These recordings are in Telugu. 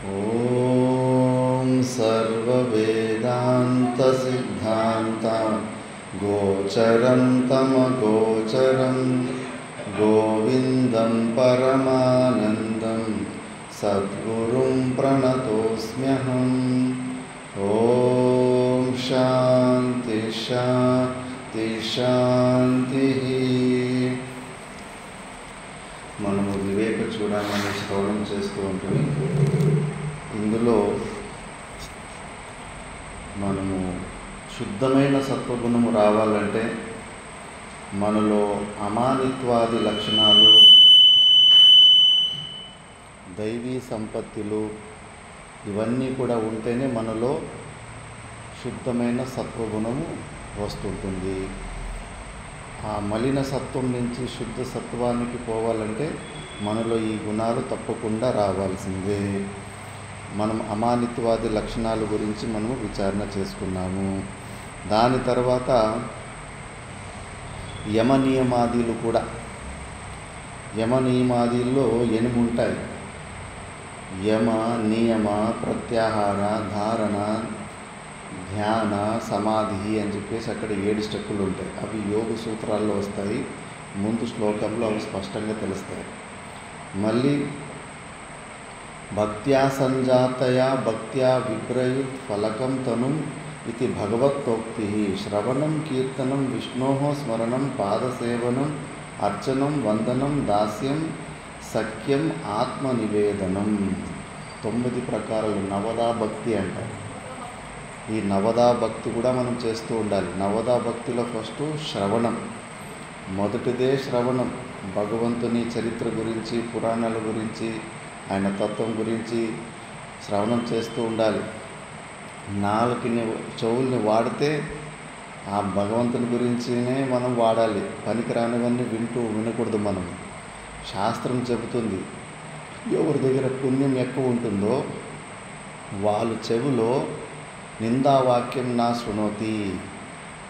ఓం సర్వవేదాంతసిద్ధాంత గోచరం తమగోచరం గోవిందం పరమానందం సద్గురుం ప్రణతోస్మ్యహం. ఓం శాంతి శాంతి శాంతి. మనము వివేక చూడమని శ్రవణం చేస్తూ ఉంటుంది. ఇందులో మనము శుద్ధమైన సత్వగుణము రావాలంటే మనలో అమానిత్వాది లక్షణాలు, దైవీ సంపత్తులు ఇవన్నీ కూడా ఉంటేనే మనలో శుద్ధమైన సత్వగుణము వస్తుంటుంది. ఆ మలిన సత్వం నుంచి శుద్ధ సత్వానికి పోవాలంటే మనలో ఈ గుణాలు తప్పకుండా రావాల్సిందే. మనం అమానిత్వాది లక్షణాల గురించి మనము విచారణ చేసుకున్నాము. దాని తర్వాత యమ నియమాదులు కూడా, యమ నియమాదుల్లో 8 ఉంటాయి. యమ, నియమ, ప్రత్యాహార, ధారణ, ధ్యాన, సమాధి అని చెప్పేసి అక్కడ 7 స్టెప్పులు ఉంటాయి. అవి యోగ సూత్రాల్లో వస్తాయి. ముందు శ్లోకంలో అవి స్పష్టంగా తెలుస్తాయి. మళ్ళీ భక్త్యా సంజాతయా భక్త్యా విప్రయుత్ ఫలకం తనుం ఇది భగవత్తోక్తి. శ్రవణం, కీర్తనం, విష్ణోః స్మరణం, పాదసేవనం, అర్చనం, వందనం, దాస్యం, సఖ్యం, ఆత్మనివేదనం. 9 ప్రకారాలు నవదా భక్తి అంటారు. ఈ నవదా భక్తి కూడా మనం చేస్తూ ఉండాలి. నవదా భక్తిలో ఫస్ట్ శ్రవణం, మొదటిదే శ్రవణం. భగవంతుని చరిత్ర గురించి, పురాణాల గురించి, ఆయన తత్వం గురించి శ్రవణం చేస్తూ ఉండాలి. నాలుకని, చెవుల్ని వాడితే ఆ భగవంతుని గురించినే మనం వాడాలి. పనికిరానివన్నీ వినకూడదు. మనం శాస్త్రం చెబుతుంది, ఎవరి దగ్గర పుణ్యం ఎక్కువ ఉంటుందో వాళ్ళు చెవులో నిందావాక్యం నా శృణోతి.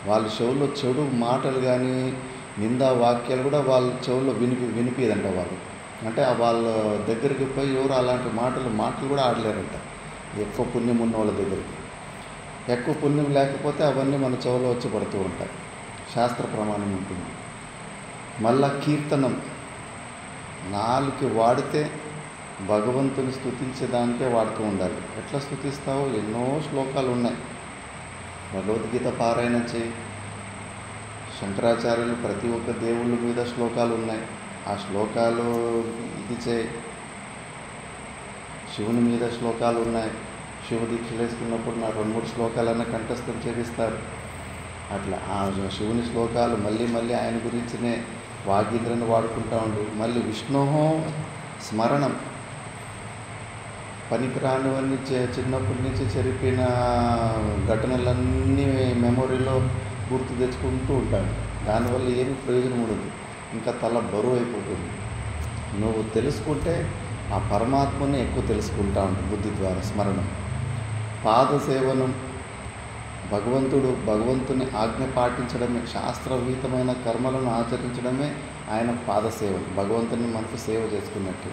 వాళ్ళ చెవులో చెడు మాటలు కానీ నిందా వాక్యాలు కూడా వాళ్ళ చెవుల్లో వినిపియదంట. వాళ్ళు అంటే వాళ్ళ దగ్గరికి పోయి ఎవరు అలాంటి మాటలు కూడా ఆడలేరంట. ఎక్కువ పుణ్యం ఉన్న వాళ్ళ దగ్గరికి. ఎక్కువ పుణ్యం లేకపోతే అవన్నీ మన చెవులో వచ్చి పడుతూ ఉంటాయి. శాస్త్ర ప్రమాణం ఉంటుంది. మళ్ళా కీర్తనం, నాలుగు వాడితే భగవంతుని స్తుతించేదానికే వాడుతూ ఉండాలి. ఎట్లా స్తుతిస్తావో ఎన్నో శ్లోకాలు ఉన్నాయి. భగవద్గీత పారాయణ చేయి. శంకరాచార్యులు ప్రతి ఒక్క దేవుళ్ళ మీద శ్లోకాలు ఉన్నాయి. ఆ శ్లోకాలు ఇది చేయి. శివుని మీద శ్లోకాలు ఉన్నాయి. శివ దీక్షలు వేసుకున్నప్పుడు నా 2-3 శ్లోకాలన్నా కంఠస్థం చేపిస్తారు. అట్లా ఆ శివుని శ్లోకాలు మళ్ళీ ఆయన గురించినే వాగీంద్రని వాడుకుంటూ ఉండు. మళ్ళీ విష్ణోః స్మరణం, పనికిరానివన్నీ చిన్నప్పటి నుంచి చెరిపిన ఘటనలన్నీ మెమొరీలో గుర్తు తెచ్చుకుంటూ ఉంటాడు. దానివల్ల ఏమి ప్రయోజనం ఉండదు. ఇంకా తల బరువు అయిపోతుంది. నువ్వు తెలుసుకుంటే ఆ పరమాత్మని ఎక్కువ తెలుసుకుంటా ఉంటావు బుద్ధి ద్వారా. స్మరణం, పాదసేవనం, భగవంతుని ఆజ్ఞ పాటించడమే, శాస్త్రవీతమైన కర్మలను ఆచరించడమే ఆయన పాదసేవనం. భగవంతుని మనకు సేవ చేసుకున్నట్టు.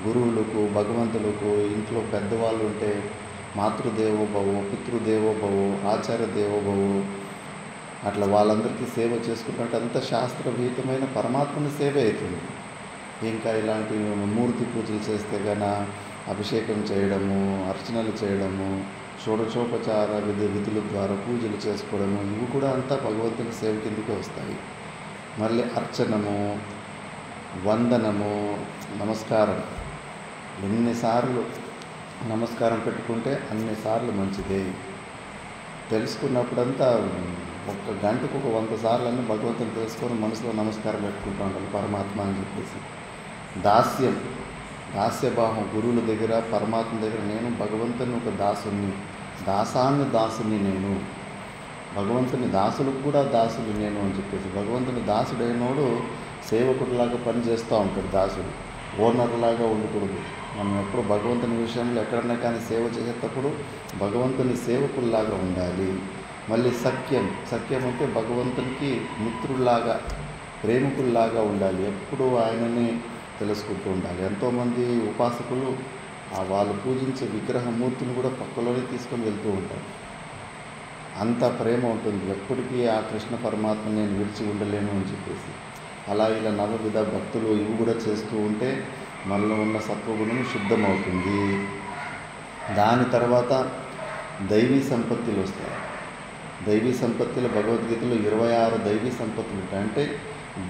గురువులకు, భగవంతులకు, ఇంట్లో పెద్దవాళ్ళు ఉంటే మాతృదేవోభవ, పితృదేవోభవ, ఆచార్య దేవోభవ, అట్లా వాళ్ళందరికీ సేవ చేసుకున్నట్టు అంతా శాస్త్రవీతమైన పరమాత్మని సేవ అవుతుంది. ఇంకా ఇలాంటి మూర్తి పూజలు చేస్తే కన్నా అభిషేకం చేయడము, అర్చనలు చేయడము, షోడశోపచార విధుల ద్వారా పూజలు చేసుకోవడము, ఇవి కూడా అంతా భగవంతుని సేవ కిందకే వస్తాయి. మళ్ళీ అర్చనము, వందనము, నమస్కారం. ఎన్నిసార్లు నమస్కారం పెట్టుకుంటే అన్నిసార్లు మంచిదే. తెలుసుకున్నప్పుడంతా ఒక్క గంటకు 100 సార్లు భగవంతుని తెలుసుకొని మనసులో నమస్కారం పెట్టుకుంటూ ఉండాలి పరమాత్మ అని చెప్పేసి. దాస్యం, దాస్యభావం. గురువుల దగ్గర, పరమాత్మ దగ్గర నేను భగవంతుని ఒక దాసుని, దాసుని నేను, భగవంతుని దాసులకు కూడా దాసుడు నేను అని చెప్పేసి. భగవంతుని దాసుడైనోడు సేవకుడిలాగా పనిచేస్తూ ఉంటాడు. దాసుడు ఓనర్లాగా ఉండకూడదు. మనం ఎప్పుడు భగవంతుని విషయంలో ఎక్కడన్నా కానీ సేవ చేసేటప్పుడు భగవంతుని సేవకుల్లాగా ఉండాలి. మళ్ళీ సఖ్యం అంటే భగవంతునికి మిత్రుల్లాగా, ప్రేమికుల్లాగా ఉండాలి. ఎప్పుడు ఆయనని తెలుసుకుంటూ ఉండాలి. ఎంతోమంది ఉపాసకులు వాళ్ళు పూజించే విగ్రహమూర్తిని కూడా పక్కలోనే తీసుకొని వెళ్తూ ఉంటారు. అంత ప్రేమ ఉంటుంది. ఎప్పటికీ ఆ కృష్ణ పరమాత్మ నేను విడిచి ఉండలేను అని చెప్పేసి. అలా ఇలా నవవిధ భక్తులు ఇవి కూడా చేస్తూ ఉంటే మనలో ఉన్న సత్వగుణం శుద్ధమవుతుంది. దాని తర్వాత దైవీ సంపత్తులు వస్తాయి. దైవీ సంపత్తులు భగవద్గీతలో 26 దైవీ సంపత్తులు ఉంటాయి. అంటే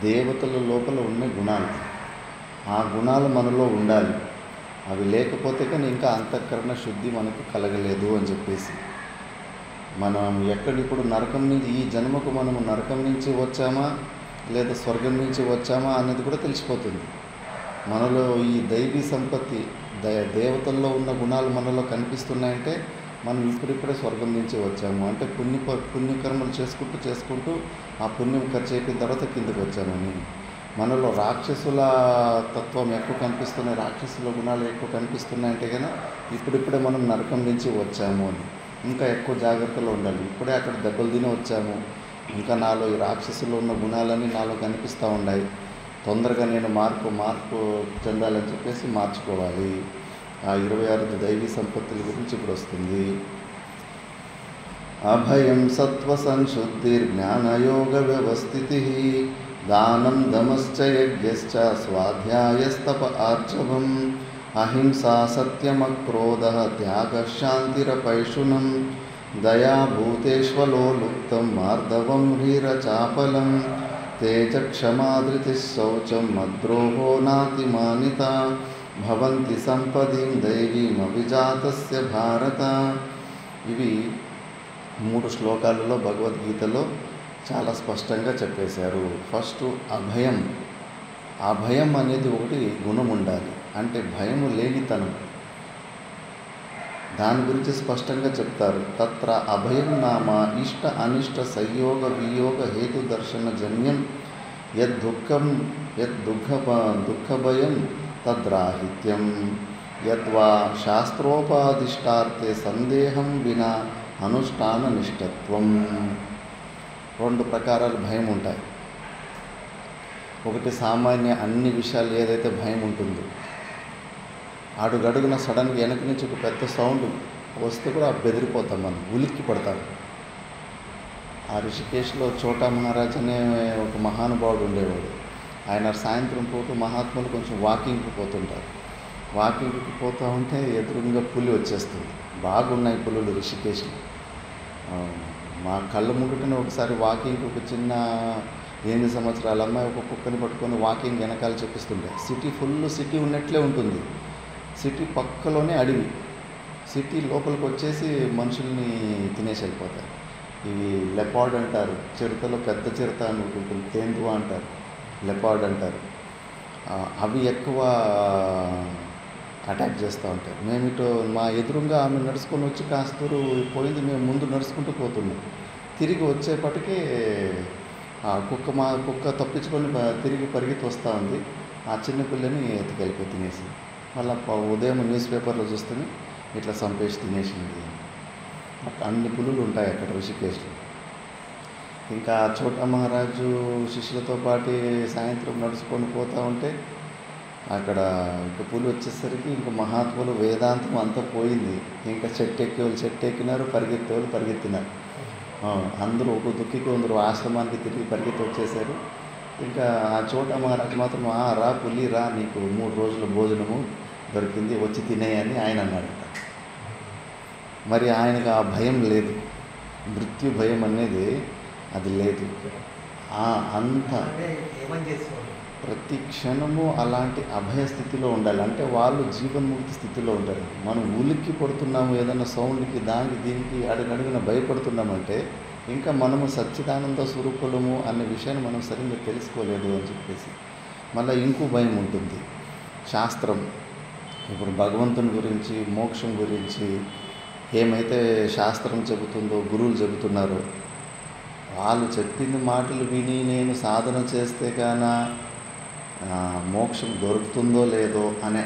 దేవతల లోపల ఉన్న గుణాలు. ఆ గుణాలు మనలో ఉండాలి. అవి లేకపోతే కానీ ఇంకా అంతఃకరణ శుద్ధి మనకు కలగలేదు అని చెప్పేసి. మనం ఇప్పుడు నరకం నుంచి ఈ జన్మకు మనము నరకం నుంచి వచ్చామా లేదా స్వర్గం నుంచి వచ్చామా అనేది కూడా తెలిసిపోతుంది. మనలో ఈ దైవీ సంపత్తి దేవతల్లో ఉన్న గుణాలు మనలో కనిపిస్తున్నాయంటే మనం ఇప్పుడిప్పుడే స్వర్గం నుంచి వచ్చాము. అంటే పుణ్యకర్మలు చేసుకుంటూ ఆ పుణ్యం ఖర్చు అయిపోయిన తర్వాత కిందకి వచ్చామని. మనలో రాక్షసుల తత్వం ఎక్కువ కనిపిస్తున్నాయి, రాక్షసుల గుణాలు ఎక్కువ కనిపిస్తున్నాయంటే కనుక ఇప్పుడిప్పుడే మనం నరకం నుంచి వచ్చాము అని. ఇంకా ఎక్కువ జాగ్రత్తలో ఉండాలి. ఇప్పుడే అక్కడ దెబ్బలు తిని వచ్చాము, ఇంకా నాలో ఈ రాక్షసులు ఉన్న గుణాలన్నీ నాలో కనిపిస్తూ ఉన్నాయి, తొందరగా నేను మార్పు చెందాలని చెప్పేసి మార్చుకోవాలి. ఆ 26 దైవీ సంపత్తుల గురించి ఇప్పుడు వస్తుంది. అభయం సత్వ సంశుద్ధిర్జ్ఞానయోగ వ్యవస్థితి దానం దమశ్చ యజ్ఞశ్చ స్వాధ్యాయస్తప ఆర్జవం అహింసా సత్యమక్రోధ త్యాగ శాంతిరపైషునం దయా భూతేష్వలోలుప్తం మార్దవం హ్రీరచాపలం తేజ క్షమాధృతి శౌచం మద్రోహో నాతిమానిత భవంతి సంపదీం దైవీం అభిజాతస్య భారత. ఇవి 3 శ్లోకాలలో భగవద్గీతలో చాలా స్పష్టంగా చెప్పేశారు. ఫస్ట్ అభయం. ఆ భయం అనేది ఒకటి గుణం ఉండాలి. అంటే భయము లేనితనం. దాని గురించి స్పష్టంగా చెప్తారు. తత్ర అభయం నామ ఇష్ట అనిష్ట సంయోగ వియోగ హేతు దర్శన జన్యం దుఃఖభయం తద్రాహిత్యం యద్వా శాస్త్రోపాదిష్టార్థే సందేహం వినా అనుష్ఠాన నిష్ఠత్వం. 2 ప్రకారాలు భయం ఉంటాయి. ఒకటి సామాన్య అన్ని విషయాలు ఏదైతే భయం ఉంటుందో, అడుగడుగున సడన్గా వెనక నుంచి ఒక పెద్ద సౌండ్ వస్తే కూడా బెదిరిపోతాం, మనం ఉలిక్కి పడతాం. ఆ రిషికేశ్లో చోటా మహారాజ్ అనే ఒక మహానుభావుడు ఉండేవాడు. ఆయన సాయంత్రం పూట మహాత్ములు కొంచెం వాకింగ్కి పోతుంటారు. వాకింగ్కి పోతూ ఉంటే ఎదురుగా పులి వచ్చేస్తుంది. బాగున్నాయి పులులు రిషికేశ్లో. మా కళ్ళ ముందుటనే ఒకసారి వాకింగ్కి ఒక చిన్న 8 సంవత్సరాల అమ్మాయి ఒక కుక్కని పట్టుకొని వాకింగ్ వెనకాల చూపిస్తుంటే సిటీ ఉన్నట్లే ఉంటుంది. సిటీ పక్కలోనే అడవి. సిటీ లోపలికి వచ్చేసి మనుషుల్ని తినేసి వెళ్ళిపోతాయి. ఇవి లెపార్డ్ అంటారు. చిరుతలో పెద్ద చిరుత అని ఉంటుంది, తేందువా అంటారు, లెపార్డ్ అంటారు. అవి ఎక్కువ అటాక్ చేస్తూ ఉంటాయి. మేము ఇటు మా ఎదురుగా ఆమె నడుచుకొని వచ్చి కాస్తూరు పోయింది, మేము ముందు నడుచుకుంటూ పోతున్నాం. తిరిగి వచ్చేపటికి ఆ కుక్క తప్పించుకొని తిరిగి పరిగెత్తి వస్తూ ఉంది. ఆ చిన్న పిల్లని ఎత్తుకెళ్ళిపోయి తినేసి, మళ్ళీ ఉదయం న్యూస్ పేపర్లో చూస్తేనే ఇట్లా చంపేసి తినేసింది. అన్ని పులులు ఉంటాయి అక్కడ రిషికేశ్లో. ఇంకా చోటా మహారాజు శిష్యులతో పాటు సాయంత్రం నడుచుకొని పోతూ ఉంటే అక్కడ ఇంకా పులి వచ్చేసరికి ఇంకా మహాత్ములు వేదాంతం అంతా పోయింది. ఇంకా చెట్టు ఎక్కినారు, పరిగెత్తినారు. అందరూ ఒక దుఃఖికి కొందరు ఆశ్రమానికి తిరిగి పరిగెత్తి వచ్చేసారు. ఇంకా ఆ చోటా మహారాజు మాత్రం రా పులి రా, నీకు 3 రోజుల భోజనము దొరికింది, వచ్చి తినేయని ఆయన అన్నాడు. మరి ఆయనకు ఆ భయం లేదు, మృత్యు భయం అనేది అది లేదు. అంత ప్రతి క్షణము అలాంటి అభయ స్థితిలో ఉండాలి. అంటే వాళ్ళు జీవన్ముక్తి స్థితిలో ఉంటారు. మనం ఉలిక్కి పడుతున్నాము ఏదైనా సౌండ్కి, దానికి దీనికి అడుగడుగున భయపడుతున్నామంటే ఇంకా మనము సచ్చిదానంద స్వరూపులము అనే విషయాన్ని మనం సరిగ్గా తెలుసుకోలేదు అని చెప్పేసి మళ్ళీ ఇంకో భయం ఉంటుంది. శాస్త్రం ఇప్పుడు భగవంతుని గురించి, మోక్షం గురించి ఏమైతే శాస్త్రం చెబుతుందో, గురువులు చెబుతున్నారో, వాళ్ళు చెప్పిన మాటలు విని నేను సాధన చేస్తే కానా మోక్షం దొరుకుతుందో లేదో అనే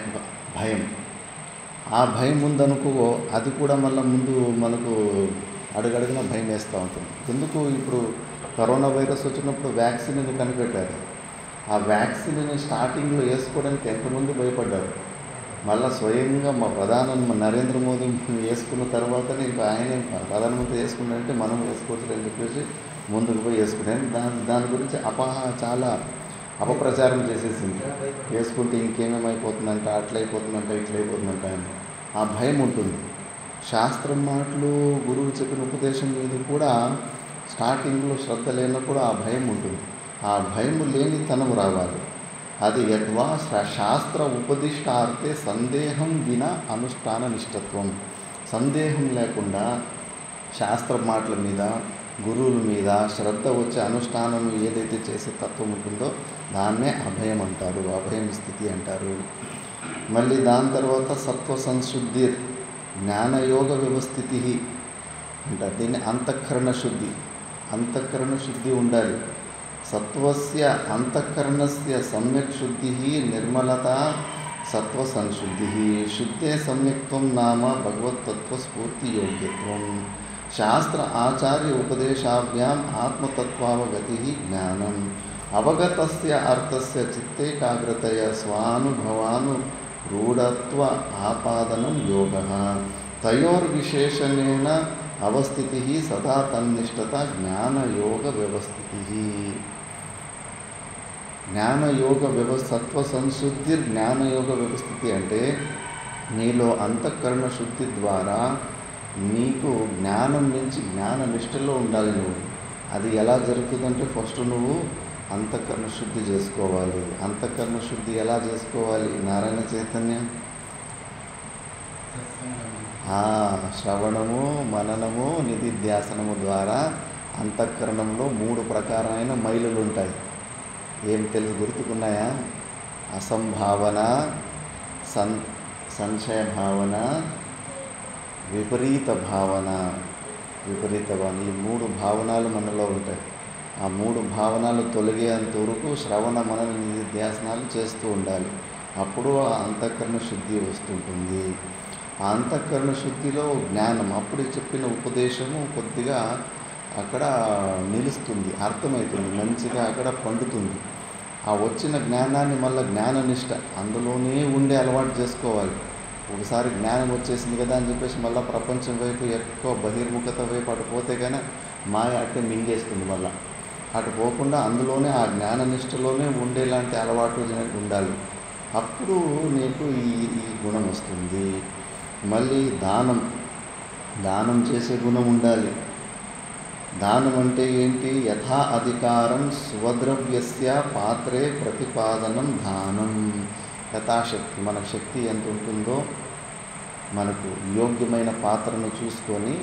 భయం. ఆ భయం ఉందనుకో, అది కూడా మళ్ళీ ముందు మనకు అడుగడుగున భయం వేస్తూ ఉంటుంది. ఎందుకు ఇప్పుడు కరోనా వైరస్ వచ్చినప్పుడు వ్యాక్సిన్ కనిపెట్టారు. ఆ వ్యాక్సిన్ని స్టార్టింగ్లో వేసుకోవడానికి ఎంతమంది భయపడ్డారు. మళ్ళీ స్వయంగా మా ప్రధాని నరేంద్ర మోదీ వేసుకున్న తర్వాతనే ఇంకా ఆయన ప్రధానమంత్రి వేసుకున్నారంటే మనం వేసుకోవచ్చు అని చెప్పేసి ముందుకు పోయి వేసుకున్నాను. దాని గురించి చాలా అపప్రచారం చేసేసింది. వేసుకుంటే ఇంకేమేమైపోతుందంట, అట్లయిపోతుందంట, ఇట్లయిపోతుందంట అని ఆ భయం ఉంటుంది. శాస్త్రం మాటలు, గురువు చెప్పిన ఉపదేశం మీద కూడా స్టార్టింగ్లో శ్రద్ధ లేనప్పుడు ఆ భయం ఉంటుంది. ఆ భయం లేనితనం రావాలి. అది యద్వా శాస్త్ర ఉపదిష్టార్థే సందేహం వినా అనుష్ఠాన నిష్టత్వం. సందేహం లేకుండా శాస్త్ర మాటల మీద, గురువుల మీద శ్రద్ధ వచ్చే అనుష్ఠానం ఏదైతే చేసే తత్వం ఉంటుందో దాన్నే అభయం అంటారు, అభయం స్థితి అంటారు. మళ్ళీ దాని తర్వాత సత్వ సంశుద్ధి, జ్ఞానయోగ వ్యవస్థితి అంటారు. దీన్ని అంతఃకరణ శుద్ధి. అంతఃకరణ శుద్ధి ఉండాలి. సత్వస్య అంతఃకరణస్య సమ్యక్ శుద్ధి నిర్మలత సత్వ సంశుద్ధి. శుద్ధే సమ్యక్త్వం నామ భగవత్తత్వస్ఫూర్తి యోగ్యత్వం. శాస్త్ర ఆచార్య ఉపదేశాభ్యాం ఆత్మతత్వావగతి జ్ఞానం. అవగతస్య అర్థస్య చిత్తేకాగ్రతయ స్వానుభవాను రూఢత్వ ఆపాదనం యోగః. తయోర్విశేషణేన అవస్థితి సదా తన్నిష్టత జ్ఞానయోగ వ్యవస్థితి. జ్ఞానయోగ సత్వ సంశుద్ధి జ్ఞానయోగ వ్యవస్థితి అంటే నీలో అంతఃకరణ శుద్ధి ద్వారా నీకు జ్ఞానం నుంచి జ్ఞాన నిష్టలో ఉండాలి నువ్వు. అది ఎలా జరుగుతుందంటే ఫస్ట్ నువ్వు అంతఃకరణ శుద్ధి చేసుకోవాలి. అంతఃకరణ శుద్ధి ఎలా చేసుకోవాలి? నారాయణ చైతన్యం శ్రవణము, మననము, నిధిధ్యాసనము ద్వారా అంతఃకరణంలో 3 ప్రకారమైన మైలులు ఉంటాయి. ఏం తెలుసు, గుర్తుకున్నాయా? అసంభావన, సంశయ భావన, విపరీత భావన. ఈ 3 భావనలు మనలో ఉంటాయి. ఆ 3 భావనలు తొలగేంత వరకు శ్రవణ మనన నిధిధ్యాసనాలు చేస్తూ ఉండాలి. అప్పుడు ఆ అంతఃకరణ శుద్ధి వస్తుంటుంది. ఆ అంతఃకరణ శుద్ధిలో జ్ఞానం, అప్పుడు చెప్పిన ఉపదేశము కొద్దిగా అక్కడ నిలుస్తుంది, అర్థమవుతుంది, మంచిగా అక్కడ పండుతుంది. ఆ వచ్చిన జ్ఞానాన్ని మళ్ళీ జ్ఞాననిష్ట అందులోనే ఉండే అలవాటు చేసుకోవాలి. ఒకసారి జ్ఞానం వచ్చేసింది కదా అని చెప్పేసి మళ్ళీ ప్రపంచం వైపు ఎక్కువ బహిర్ముఖత వైపు అటు పోతే కానీ మాయ అట్టే మింగేస్తుంది. మళ్ళీ అటు పోకుండా అందులోనే ఆ జ్ఞాననిష్టలోనే ఉండేలాంటి అలవాటు ఉండాలి. అప్పుడు నీకు ఈ గుణం వస్తుంది. మళ్ళీ దానం చేసే గుణం ఉండాలి. దానం అంటే ఏంటి? యథా అధికారం స్వద్రవ్యస్య పాత్రే ప్రతిపాదనం దానం. యథాశక్తి, మన శక్తి ఎంత ఉంటుందో మనకు యోగ్యమైన పాత్రను చూసుకొని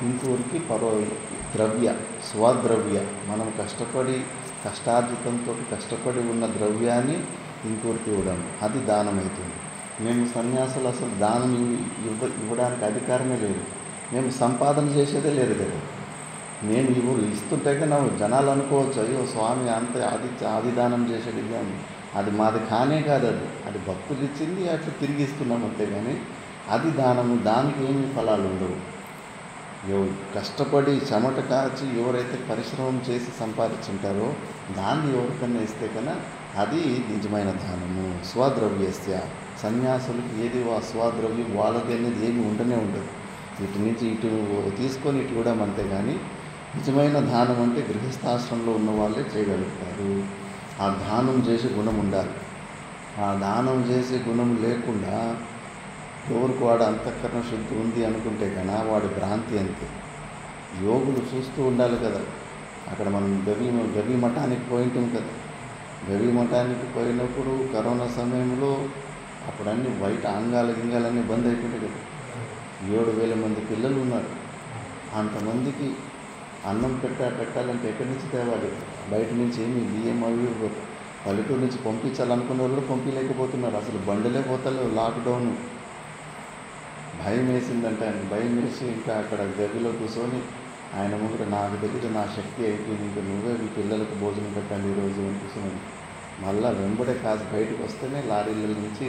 ఇంకొకరికి స్వద్రవ్య మనం కష్టార్జితంతో కష్టపడి ఉన్న ద్రవ్యాన్ని ఇంకొకరికి ఇవ్వడం, అది దానం అవుతుంది. మేము సన్యాసులు అసలు దానం ఇవ్వడానికి అధికారమే లేదు. మేము సంపాదన చేసేదే లేదు కదా. మేము ఇస్తుంటే కదా జనాలు అనుకోవచ్చు, అయ్యో స్వామి అంత అది దానం చేసేది అని. అది మాది కానే కాదు. అది భక్తులు ఇచ్చింది, అట్లా తిరిగి ఇస్తున్నాం అంతే. కానీ అది దానము, దానికి ఏమి ఫలాలు ఉండవు. కష్టపడి చెమట కాచి ఎవరైతే పరిశ్రమం చేసి సంపాదించుంటారో దాన్ని ఎవరికన్నా ఇస్తే కన్నా అది నిజమైన దానము. స్వద్రవ్యస్య, సన్యాసులకు ఏది స్వద్రవ్యం వాళ్ళది అనేది ఏమి ఉండనే ఉండదు. ఇటు నుంచి ఇటు తీసుకొని ఇటు కూడా అంతే. కానీ నిజమైన దానం అంటే గృహస్థాశ్రమంలో ఉన్న వాళ్ళే చేయగలుగుతారు. ఆ దానం చేసే గుణం ఉండాలి. ఆ దానం చేసే గుణం లేకుండా ఎవరికి వాడు అంతఃకరణ శుద్ధి ఉంది అనుకుంటే కన్నా వాడి భ్రాంతి అంతే. యోగులు చూస్తూ ఉండాలి కదా. అక్కడ మనం గవి మఠానికి పోయింటాం కదా. గవి మఠానికి పోయినప్పుడు కరోనా సమయంలో అప్పుడు అన్నీ బయట గింగాలన్నీ బంద్ అయిపోయాయి కదా. 7,000 మంది పిల్లలు ఉన్నారు. అంతమందికి అన్నం పెట్టాలంటే ఎక్కడి నుంచి తేవాలి? బయట నుంచి ఏమి బియ్యం అవి పల్లెటూరు నుంచి పంపించాలనుకున్న వాళ్ళు పంపించలేకపోతున్నారు. అసలు బండిలే పోతలేవు. లాక్డౌన్. భయం వేసిందంటే ఆయన భయం వేసి ఇంకా అక్కడ గదిలో కూర్చొని ఆయన ముందు నాకు దగ్గర నా శక్తి అయిపోయింది, ఇంకా నువ్వే మీ పిల్లలకు భోజనం పెట్టాలి ఈరోజు అనిపిస్తున్నాను. మళ్ళీ వెంబడే కాసి బయటకు వస్తేనే లారీల నుంచి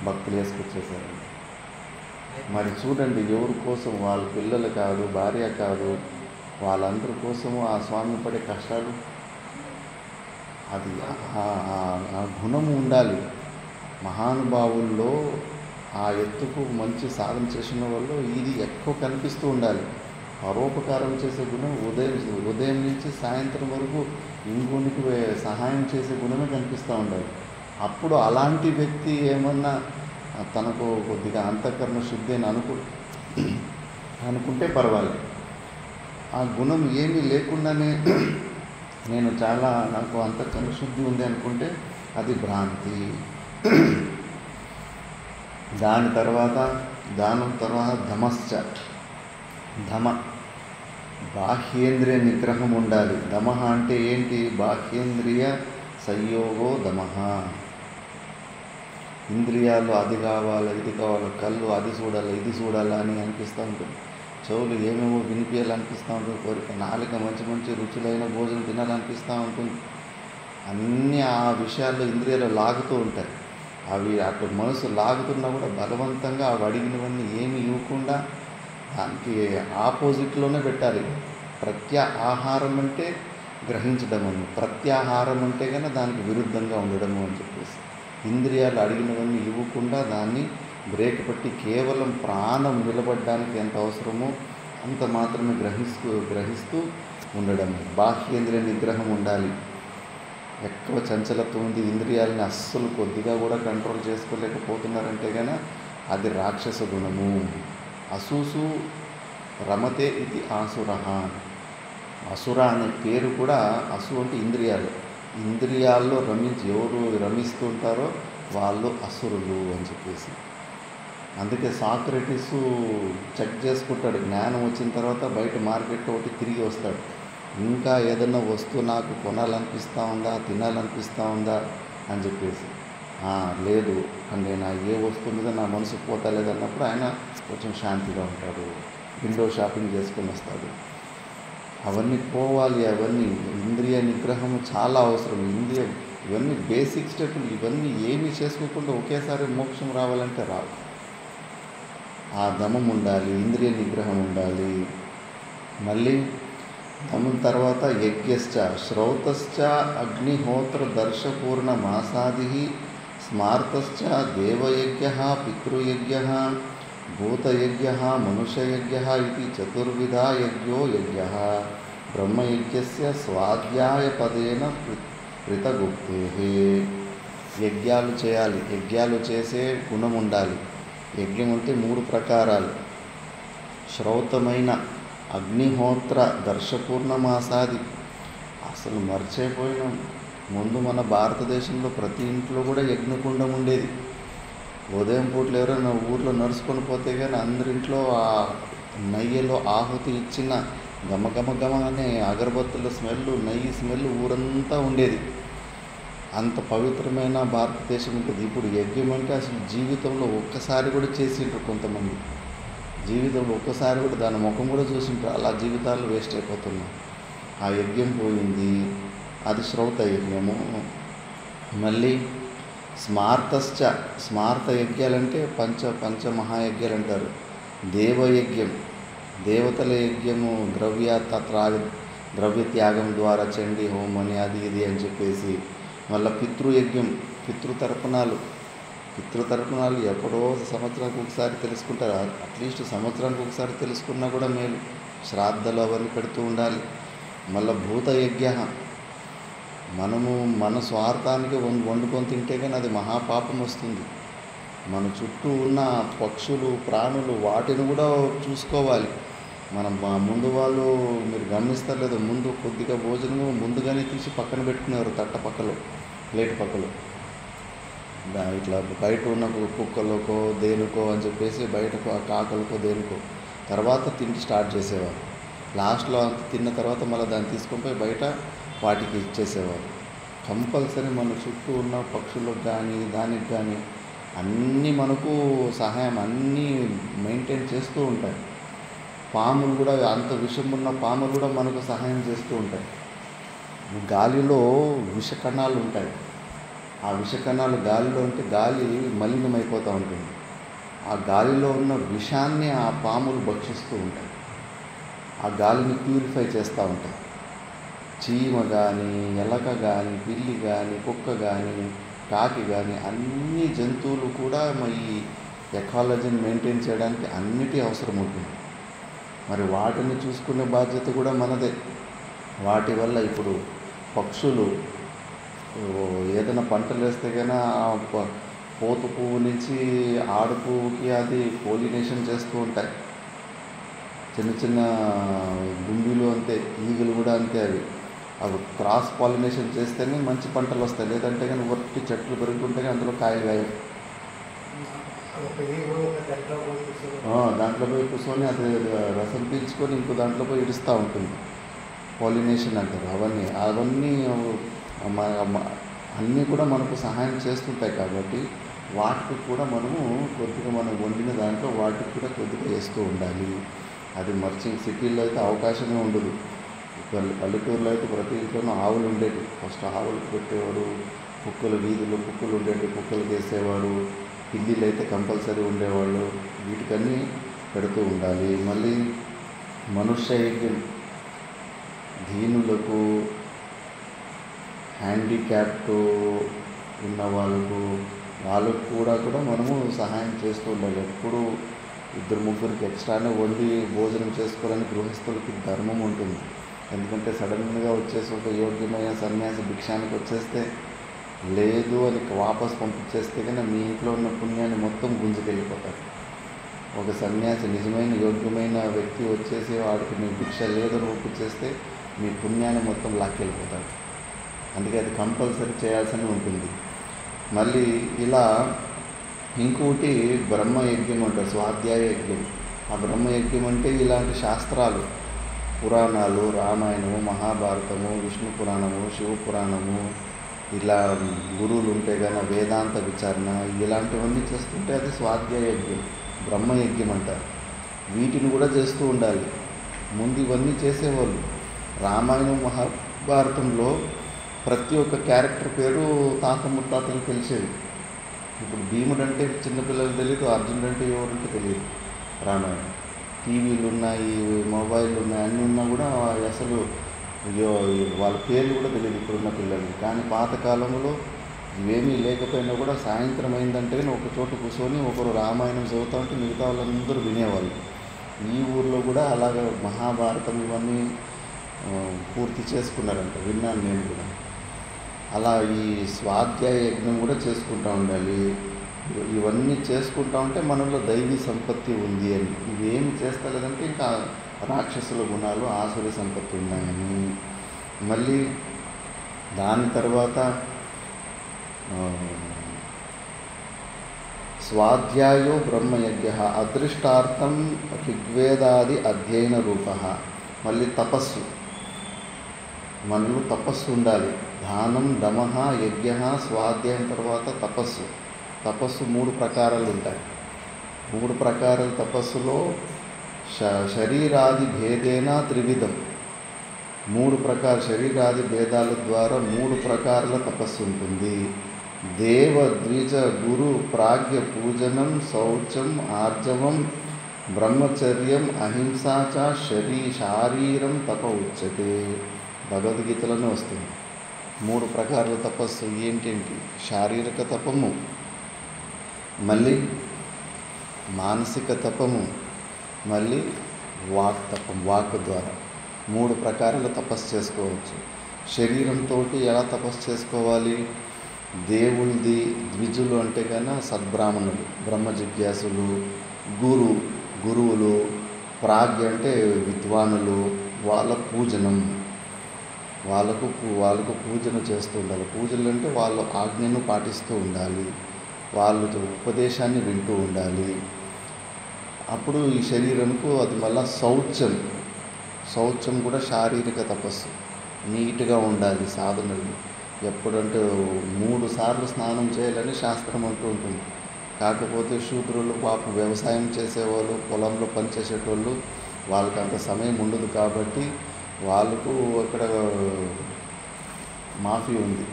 భక్తులు వేసుకొచ్చేసారు. మరి చూడండి, ఎవరి కోసం? వాళ్ళ పిల్లలు కాదు, భార్య కాదు, వాళ్ళందరి కోసము ఆ స్వామి పడే కష్టాలు. అది ఆ గుణము ఉండాలి. మహానుభావుల్లో ఆ ఎత్తుకు మంచి సాధన చేసిన వాళ్ళు ఇది ఎక్కువ కనిపిస్తూ ఉండాలి. పరోపకారం చేసే గుణం ఉదయం నుంచి సాయంత్రం వరకు ఇంకొనికి సహాయం చేసే గుణమే కనిపిస్తూ ఉండాలి. అప్పుడు అలాంటి వ్యక్తి ఏమన్నా తనకు కొద్దిగా అంతఃకరణ శుద్ధి అని అనుకుంటే పర్వాలేదు. ఆ గుణం ఏమీ లేకుండానే నాకు అంతఃకరణ శుద్ధి ఉంది అనుకుంటే అది భ్రాంతి. దానం తర్వాత ధమ బాహ్యేంద్రియ నిగ్రహం ఉండాలి. దమః అంటే ఏంటి? బాహ్యేంద్రియ సంయోగో దమః. ఇంద్రియాలు అది కావాలి, ఇది కావాలి, కళ్ళు అది చూడాలి, ఇది చూడాలి అని అనిపిస్తూ ఉంటుంది. చెవులు ఏమేమో వినిపించాలనిపిస్తూ ఉంటుంది. కోరిక నాలుక మంచి మంచి రుచులైన భోజనం తినాలనిపిస్తూ ఉంటుంది. అన్నీ ఆ విషయాల్లో ఇంద్రియాలు లాగుతూ ఉంటాయి. అవి అటు మనసు లాగుతున్నా కూడా బలవంతంగా అవి అడిగినవన్నీ ఏమి ఇవ్వకుండా దానికి ఆపోజిట్లోనే పెట్టాలి. ఆహారం అంటే గ్రహించడం అని, ప్రత్యాహారం అంటే కన్నా దానికి విరుద్ధంగా ఉండడము అని చెప్పేసి ఇంద్రియాలు అడిగినవన్నీ ఇవ్వకుండా దాన్ని బ్రేక్ పట్టి కేవలం ప్రాణం నిలబడడానికి ఎంత అవసరమో అంత మాత్రమే గ్రహిస్తూ ఉండడం. బాహ్యేంద్రియ నిగ్రహం ఉండాలి. ఎక్కువ చంచలత్వం ఉంది, ఇంద్రియాలని అస్సలు కొద్దిగా కూడా కంట్రోల్ చేసుకోలేకపోతున్నారంటే కనుక అది రాక్షస గుణము. అసూసు రమతే ఇది ఆసుర. అసుర అనే పేరు కూడా, అసు అంటే ఇంద్రియాల్లో ఎవరు రమిస్తుంటారో వాళ్ళు అసురులు అని చెప్పేసి. అందుకే సాక్రటీస్ చెక్ చేసుకుంటాడు. జ్ఞానం వచ్చిన తర్వాత బయట మార్కెట్లో ఒకటి తిరిగి వస్తాడు. ఇంకా ఏదన్నా వస్తువు నాకు కొనాలనిపిస్తూ ఉందా, తినాలనిపిస్తూ ఉందా అని చెప్పేసి, లేదు అంటే ఏ వస్తువు మీద నా మనసు పోతా లేదన్నప్పుడు ఆయన కొంచెం శాంతిగా ఉంటాడు. విండో షాపింగ్ చేసుకొని వస్తాడు. అవన్నీ పోవాలి. అవన్నీ ఇంద్రియ నిగ్రహం చాలా అవసరం. ఇవన్నీ బేసిక్ స్టెప్పులు. ఇవన్నీ ఏమీ చేసుకోకుండా ఒకేసారి మోక్షం రావాలంటే రావు. ఆ దమం ఉండాలి, ఇంద్రియ నిగ్రహం ఉండాలి. మళ్ళీ దమం తర్వాత యజ్ఞశ్చ శ్రౌతశ్చ అగ్నిహోత్ర దర్శపూర్ణ మాసాది స్మార్తశ్చ దేవయజ్ఞ పితృయజ్ఞ భూతయజ్ఞ మనుష్యయజ్ఞ ఇది చతుర్విధా యజ్ఞో యజ్ఞ బ్రహ్మయజ్ఞస్య స్వాధ్యాయపదేన కృతగుప్తే. యజ్ఞాలు చేయాలి. యజ్ఞాలు చేసే గుణం ఉండాలి. యజ్ఞం అంటే 3 ప్రకారాలు. శ్రౌతమైన అగ్నిహోత్ర దర్శపూర్ణమాసాది. అసలు మర్చిపోయినాం. ముందు మన భారతదేశంలో ప్రతి ఇంట్లో కూడా యజ్ఞకుండం ఉండేది. ఉదయం పూటలు ఎవరైనా ఊర్లో నడుచుకొని పోతే కానీ అందరింట్లో ఆ నెయ్యిలో ఆహుతి ఇచ్చిన గమగమగమ అనే అగరబత్తుల స్మెల్, నెయ్యి స్మెల్ ఊరంతా ఉండేది. అంత పవిత్రమైన భారతదేశం ఉంటుంది. ఇప్పుడు యజ్ఞం అంటే అసలు జీవితంలో ఒక్కసారి కూడా చేసిండ్రు కొంతమంది. జీవితంలో ఒక్కసారి కూడా దాని ముఖం కూడా చూసింటారు. అలా జీవితాలు వేస్ట్ అయిపోతున్నాయి. ఆ యజ్ఞం పోయింది. అది శ్రౌత యజ్ఞము. మళ్ళీ స్మార్త యజ్ఞాలంటే పంచమహాయజ్ఞాలు అంటారు. దేవయజ్ఞం, దేవతల యజ్ఞము, ద్రవ్య త్యాగం ద్వారా చండీ హోమం అని అది ఇది అని చెప్పేసి. మళ్ళీ పితృయజ్ఞం, పితృతర్పణాలు ఎప్పుడో సంవత్సరానికి ఒకసారి తెలుసుకుంటారు. అట్లీస్ట్ సంవత్సరానికి ఒకసారి తెలుసుకున్నా కూడా మేలు. శ్రాద్ధలు అవన్నీ పెడుతూ ఉండాలి. మళ్ళీ భూతయజ్ఞ, మనము మన స్వార్థానికి వండుకొని తింటే కానీ అది మహాపాపం వస్తుంది. మన చుట్టూ ఉన్న పక్షులు, ప్రాణులు వాటిని కూడా చూసుకోవాలి. మనం ముందు వాళ్ళు మీరు గమనిస్తారు లేదు, ముందు కొద్దిగా భోజనము ముందుగానే తీసి పక్కన పెట్టుకునేవారు. తట్ట పక్కలో, ప్లేట్ పక్కలో. ఇట్లా బయట ఉన్న కుక్కలకో దేనికో అని చెప్పేసి బయటకు ఆ కాకలకో దేనికో తర్వాత తిండి స్టార్ట్ చేసేవారు. లాస్ట్లో అంత తిన్న తర్వాత మళ్ళీ దాన్ని తీసుకొని పోయి బయట వాటికి ఇచ్చేసేవారు. కంపల్సరీ మన చుట్టూ ఉన్న పక్షులకు కానీ దానికి కానీ అన్నీ మనకు సహాయం అన్నీ మెయింటైన్ చేస్తూ ఉంటాయి. పాములు కూడా, అంత విషం ఉన్న పాములు కూడా మనకు సహాయం చేస్తూ ఉంటాయి. గాలిలో విషకణాలు ఉంటాయి. ఆ విషకణాలు గాలిలో ఉంటే గాలి మలినమైపోతూ ఉంటుంది. ఆ గాలిలో ఉన్న విషాన్ని ఆ పాములు భక్షిస్తూ ఉంటాయి. ఆ గాలిని ప్యూరిఫై చేస్తూ ఉంటాయి. చీమ కానీ, ఎలక కానీ, పిల్లి కానీ, కుక్క కానీ కాకి కానీ అన్ని జంతువులు కూడా ఈ ఎకాలజీని మెయింటైన్ చేయడానికి అన్నిటి అవసరం ఉంటుంది. మరి వాటిని చూసుకునే బాధ్యత కూడా మనదే. వాటి వల్ల ఇప్పుడు పక్షులు ఏదైనా పంటలు వేస్తే కన్నా పోతు పువ్వు నుంచి ఆడు పువ్వుకి అది పోలినేషన్ చేస్తూ ఉంటాయి. చిన్న చిన్న గుంబీలు అంతే, ఈగలు కూడా అంతే. అవి క్రాస్ పాలినేషన్ చేస్తేనే మంచి పంటలు వస్తాయి. లేదంటే కానీ ఒట్టి చెట్లు పెరుగుతుంటే అందులో కాయలు కాయవు. దాంట్లో పోయి కూర్చొని అది రసం పీల్చుకొని ఇంకో దాంట్లో పోయి ఇడుస్తూ ఉంటుంది. పాలినేషన్ అంటారు. అవన్నీ అన్నీ కూడా మనకు సహాయం చేస్తుంటాయి. కాబట్టి వాటికి కూడా మనము కొద్దిగా మనం వండిన దాంట్లో వాటికి కూడా కొద్దిగా వేస్తూ ఉండాలి. అది మర్చింగ్ సిటీల్లో అయితే అవకాశమే ఉండదు. పల్లెటూరులో అయితే ప్రతి ఇంట్లోనూ ఆవులు ఉండేవి. ఫస్ట్ ఆవులకు పెట్టేవాడు, కుక్కలు వీధులు కుక్కలు ఉండేవి, కుక్కలకు వేసేవాడు. పిల్లిలు అయితే కంపల్సరీ ఉండేవాళ్ళు. వీటికన్నీ పెడుతూ ఉండాలి. మళ్ళీ మనుష్య యజ్ఞం, దీనులకు, హ్యాండిక్యాప్ట్ ఉన్న వాళ్ళకు కూడా మనము సహాయం చేస్తూ ఉండాలి. ఎప్పుడు 2-3 ఎక్స్ట్రానే వండి భోజనం చేసుకోవాలని గృహస్థులకి ధర్మం ఉంటుంది. ఎందుకంటే సడన్గా వచ్చేసి ఒక యోగ్యమైన సన్యాసి భిక్షానికి వచ్చేస్తే లేదు అని వాపస్ పంపించేస్తే కానీ మీ ఇంట్లో ఉన్న పుణ్యాన్ని మొత్తం గుంజుకెళ్ళిపోతారు. ఒక సన్యాసి నిజమైన యోగ్యమైన వ్యక్తి వచ్చేసి వాడికి మీ భిక్ష లేదని ఒప్పించేస్తే మీ పుణ్యాన్ని మొత్తం లాక్కెళ్ళిపోతాడు. అందుకే అది కంపల్సరీ చేయాల్సి ఉంటుంది. మళ్ళీ ఇలా ఇంకోటి బ్రహ్మయజ్ఞం అంటారు, స్వాధ్యాయ యజ్ఞం. ఆ బ్రహ్మయజ్ఞం అంటే ఇలాంటి శాస్త్రాలు, పురాణాలు, రామాయణము, మహాభారతము, విష్ణు పురాణము, శివ పురాణము, ఇలా గురువులు ఉంటే కానీ వేదాంత విచారణ, ఇలాంటివన్నీ చేస్తుంటే అది స్వాధ్యాయ యజ్ఞం, బ్రహ్మయజ్ఞం అంటారు. వీటిని కూడా చేస్తూ ఉండాలి. ముందు ఇవన్నీ చేసేవాళ్ళు. రామాయణం మహాభారతంలో ప్రతి ఒక్క క్యారెక్టర్ పేరు తాత ముత్తాతలు తెలిసేది. ఇప్పుడు భీముడు అంటే చిన్నపిల్లలు తెలియదు, అర్జునుడు అంటే ఎవరంటే తెలియదు. రామాయణం టీవీలు ఉన్నాయి, మొబైల్ ఉన్నాయి, అన్నీ ఉన్నా కూడా అసలు వాళ్ళ పేర్లు కూడా తెలియదు ఇప్పుడున్న పిల్లలు. కానీ పాతకాలంలో ఇవేమీ లేకపోయినా కూడా సాయంత్రం అయిందంటే ఒక చోట కూర్చొని ఒకరు రామాయణం చదువుతూ ఉంటే మిగతా వాళ్ళందరూ వినేవాళ్ళు. ఈ ఊర్లో కూడా అలాగ మహాభారతం ఇవన్నీ పూర్తి చేసుకున్నారంట, విన్నాను నేను కూడా. అలా ఈ స్వాధ్యాయ యజ్ఞం కూడా చేసుకుంటూ ఉండాలి. ఇవన్నీ చేసుకుంటా ఉంటే మనలో దైవీ సంపత్తి ఉంది అని. ఇవేమి చేస్తలేదంటే ఇంకా రాక్షసుల గుణాలు, ఆసురి సంపత్తి ఉన్నాయని. మళ్ళీ దాని తర్వాత స్వాధ్యాయో బ్రహ్మయజ్ఞ అదృష్టార్థం ఋగ్వేదాది అధ్యయన రూప. మళ్ళీ తపస్సు, మనలో తపస్సు ఉండాలి. దానం, దమః, యజ్ఞ, స్వాధ్యాయం తర్వాత తపస్సు. తపస్సు 3 ప్రకారాలు ఉంటాయి. 3 ప్రకారాల తపస్సులో శరీరాది భేదేన త్రివిధం. 3 ప్రకార శరీరాది భేదాల ద్వారా 3 ప్రకారాల తపస్సు ఉంటుంది. దేవ, ద్విజ, గురు, ప్రాజ్ఞ పూజనం, శౌచం, ఆర్జవం, బ్రహ్మచర్యం, అహింసా చ శారీరం తప ఉచ్యతే. భగవద్గీతలోనే వస్తుంది. 3 ప్రకారాల తపస్సు ఏంటేంటి? శారీరక తపము, మళ్ళీ మానసిక తపము, మళ్ళీ వాక్ తపం, వాక్ ద్వారా 3 ప్రకారాల తపస్సు చేసుకోవచ్చు. శరీరంతో ఎలా తపస్సు చేసుకోవాలి? దేవుళ్ళది, ద్విజులు అంటే కన్నా సద్బ్రాహ్మణులు, బ్రహ్మ జిజ్ఞాసులు, గురువులు, ప్రాజ్ఞ అంటే విద్వానులు, వాళ్ళ పూజనం, వాళ్ళకు పూజన చేస్తూ ఉండాలి. పూజలు అంటే వాళ్ళ ఆజ్ఞను పాటిస్తూ ఉండాలి, వాళ్ళ ఉపదేశాన్ని వింటూ ఉండాలి. అప్పుడు ఈ శరీరంకు అది మళ్ళీ శౌచం కూడా శారీరక తపస్సు. నీట్గా ఉండాలి సాధనలు. ఎప్పుడంటే 3 సార్లు స్నానం చేయాలని శాస్త్రం అంటూ ఉంటుంది. కాకపోతే శూద్రులు, పాపం వ్యవసాయం చేసేవాళ్ళు, పొలంలో పనిచేసేటోళ్ళు, వాళ్ళకి అంత సమయం ఉండదు. కాబట్టి వాళ్ళకు అక్కడ మాఫీ ఉంది.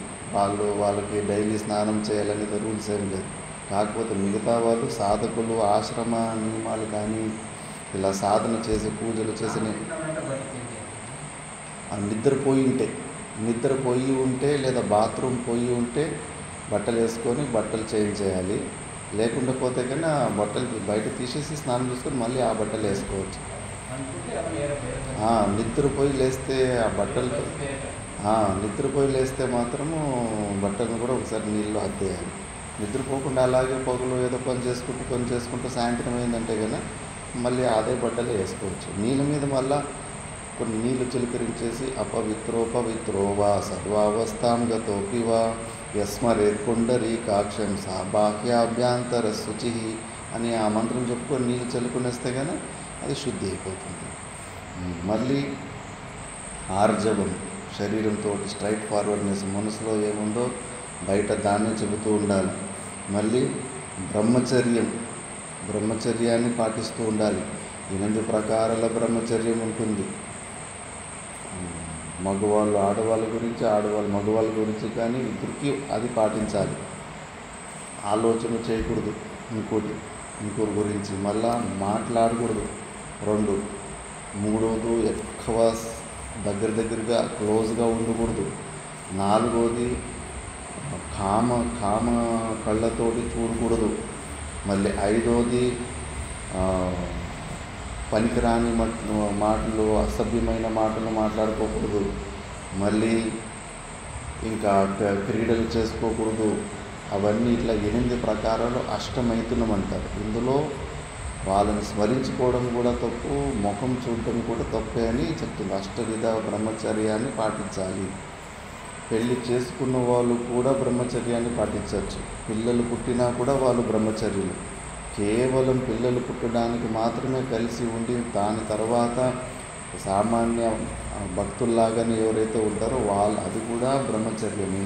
వాళ్ళకి డైలీ స్నానం చేయాలనే రూల్స్ ఏం లేదు. కాకపోతే మిగతా వాళ్ళు సాధకులు ఆశ్రమ నియమాలు కానీ ఇలా సాధన చేసి పూజలు చేసి నిద్రపోయి ఉంటే లేదా బాత్రూమ్ పోయి ఉంటే బట్టలు వేసుకొని బట్టలు చేంజ్ చేయాలి. లేకుండా పోతే కన్నా బట్టలు బయట తీసేసి స్నానం చేసుకొని మళ్ళీ ఆ బట్టలు వేసుకోవచ్చు. నిద్రపోయి లేస్తే ఆ బట్టలు నిద్రపోయి లేస్తే మాత్రము బట్టలను కూడా ఒకసారి నీళ్ళు అద్దేయాలి. నిద్రపోకుండా అలాగే పొగలు ఏదో పని చేసుకుంటూ సాయంత్రం అయిందంటే కన్నా మళ్ళీ అదే బట్టలే వేసుకోవచ్చు. నీళ్ళ మీద మళ్ళా కొన్ని నీళ్లు చిలకరించేసి అపవిత్రోపవిత్రోవా సర్వావస్థాం గతోపివా యస్మరేత్పుండరీకాక్షం సా బాహ్యాభ్యాంతర శుచి అని ఆ మంత్రం చెప్పుకొని నీళ్ళు చల్లుకునేస్తే కానీ అది శుద్ధి అయిపోతుంది. మళ్ళీ ఆర్జవం, శరీరంతో స్ట్రైట్ ఫార్వర్డ్నెస్, మనసులో ఏముందో బయట దాన్నే చెబుతూ ఉండాలి. మళ్ళీ బ్రహ్మచర్యాన్ని పాటిస్తూ ఉండాలి. 8 ప్రకారాల బ్రహ్మచర్యం ఉంటుంది. మగవాళ్ళు ఆడవాళ్ళ గురించి, ఆడవాళ్ళు మగవాళ్ళ గురించి, కానీ ఇద్దరికి అది పాటించాలి. ఆలోచన చేయకూడదు ఇంకోరి గురించి, మళ్ళా మాట్లాడకూడదు. 2, 3వది ఎక్కువ దగ్గరగా క్లోజ్గా ఉండకూడదు. 4వది కామ కళ్ళతోటి చూడకూడదు. మళ్ళీ 5వది పనికిరాని మాటలు, అసభ్యమైన మాటలు మాట్లాడుకోకూడదు. మళ్ళీ ఇంకా క్రీడలు చేసుకోకూడదు. అవన్నీ ఇట్లా 8 ప్రకారాలు అష్టమైతునం అంటారు. ఇందులో వాళ్ళని స్మరించుకోవడం కూడా తప్పు, ముఖం చూడటం కూడా తప్పే అని చెప్తుంది. అష్టవిధ బ్రహ్మచర్యాన్ని పాటించాలి. పెళ్ళి చేసుకున్న వాళ్ళు కూడా బ్రహ్మచర్యాన్ని పాటించవచ్చు. పిల్లలు పుట్టినా కూడా వాళ్ళు బ్రహ్మచర్యులు. కేవలం పిల్లలు పుట్టడానికి మాత్రమే కలిసి ఉండి దాని తర్వాత సామాన్య భక్తుల్లాగానే ఎవరైతే ఉంటారో వాళ్ళు, అది కూడా బ్రహ్మచర్యమే.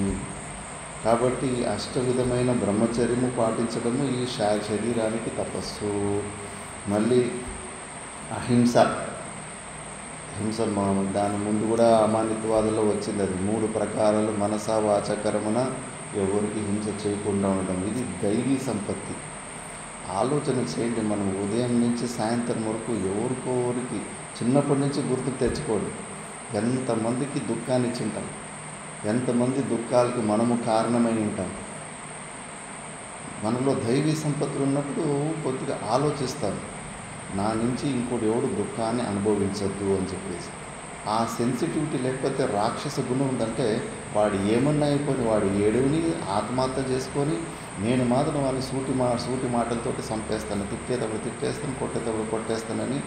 కాబట్టి అష్టవిధమైన బ్రహ్మచర్యము పాటించడము ఈ శరీరానికి తపస్సు. మళ్ళీ అహింస దాని ముందు కూడా అమానిత్వాదులో వచ్చింది. అది 3 ప్రకారాలు మనస వాచ కర్మన ఎవరికి హింస చేయకుండా ఉండడం. ఇది దైవీ సంపత్తి. ఆలోచన చేయండి. మనం ఉదయం నుంచి సాయంత్రం వరకు ఎవరికోరికి చిన్నప్పటి నుంచి గుర్తుకు తెచ్చుకోండి. ఎంతమందికి దుఃఖాన్ని ఇచ్చి ఉంటాం, ఎంతమంది దుఃఖాలకు మనము కారణమై ఉంటాం. మనలో దైవీ సంపత్తులు ఉన్నప్పుడు కొద్దిగా ఆలోచిస్తాం, నా నుంచి ఇంకోటి ఎవడు దుఃఖాన్ని అనుభవించద్దు అని చెప్పేసి. ఆ సెన్సిటివిటీ లేకపోతే రాక్షస గుణం ఉందంటే వాడు ఏమన్నా అయిపోయి వాడు ఏడుని ఆత్మహత్య చేసుకొని నేను మాత్రం వాళ్ళని సూటి మాటలతోటి చంపేస్తాను, తిట్టేస్తాను, కొట్టేస్తానని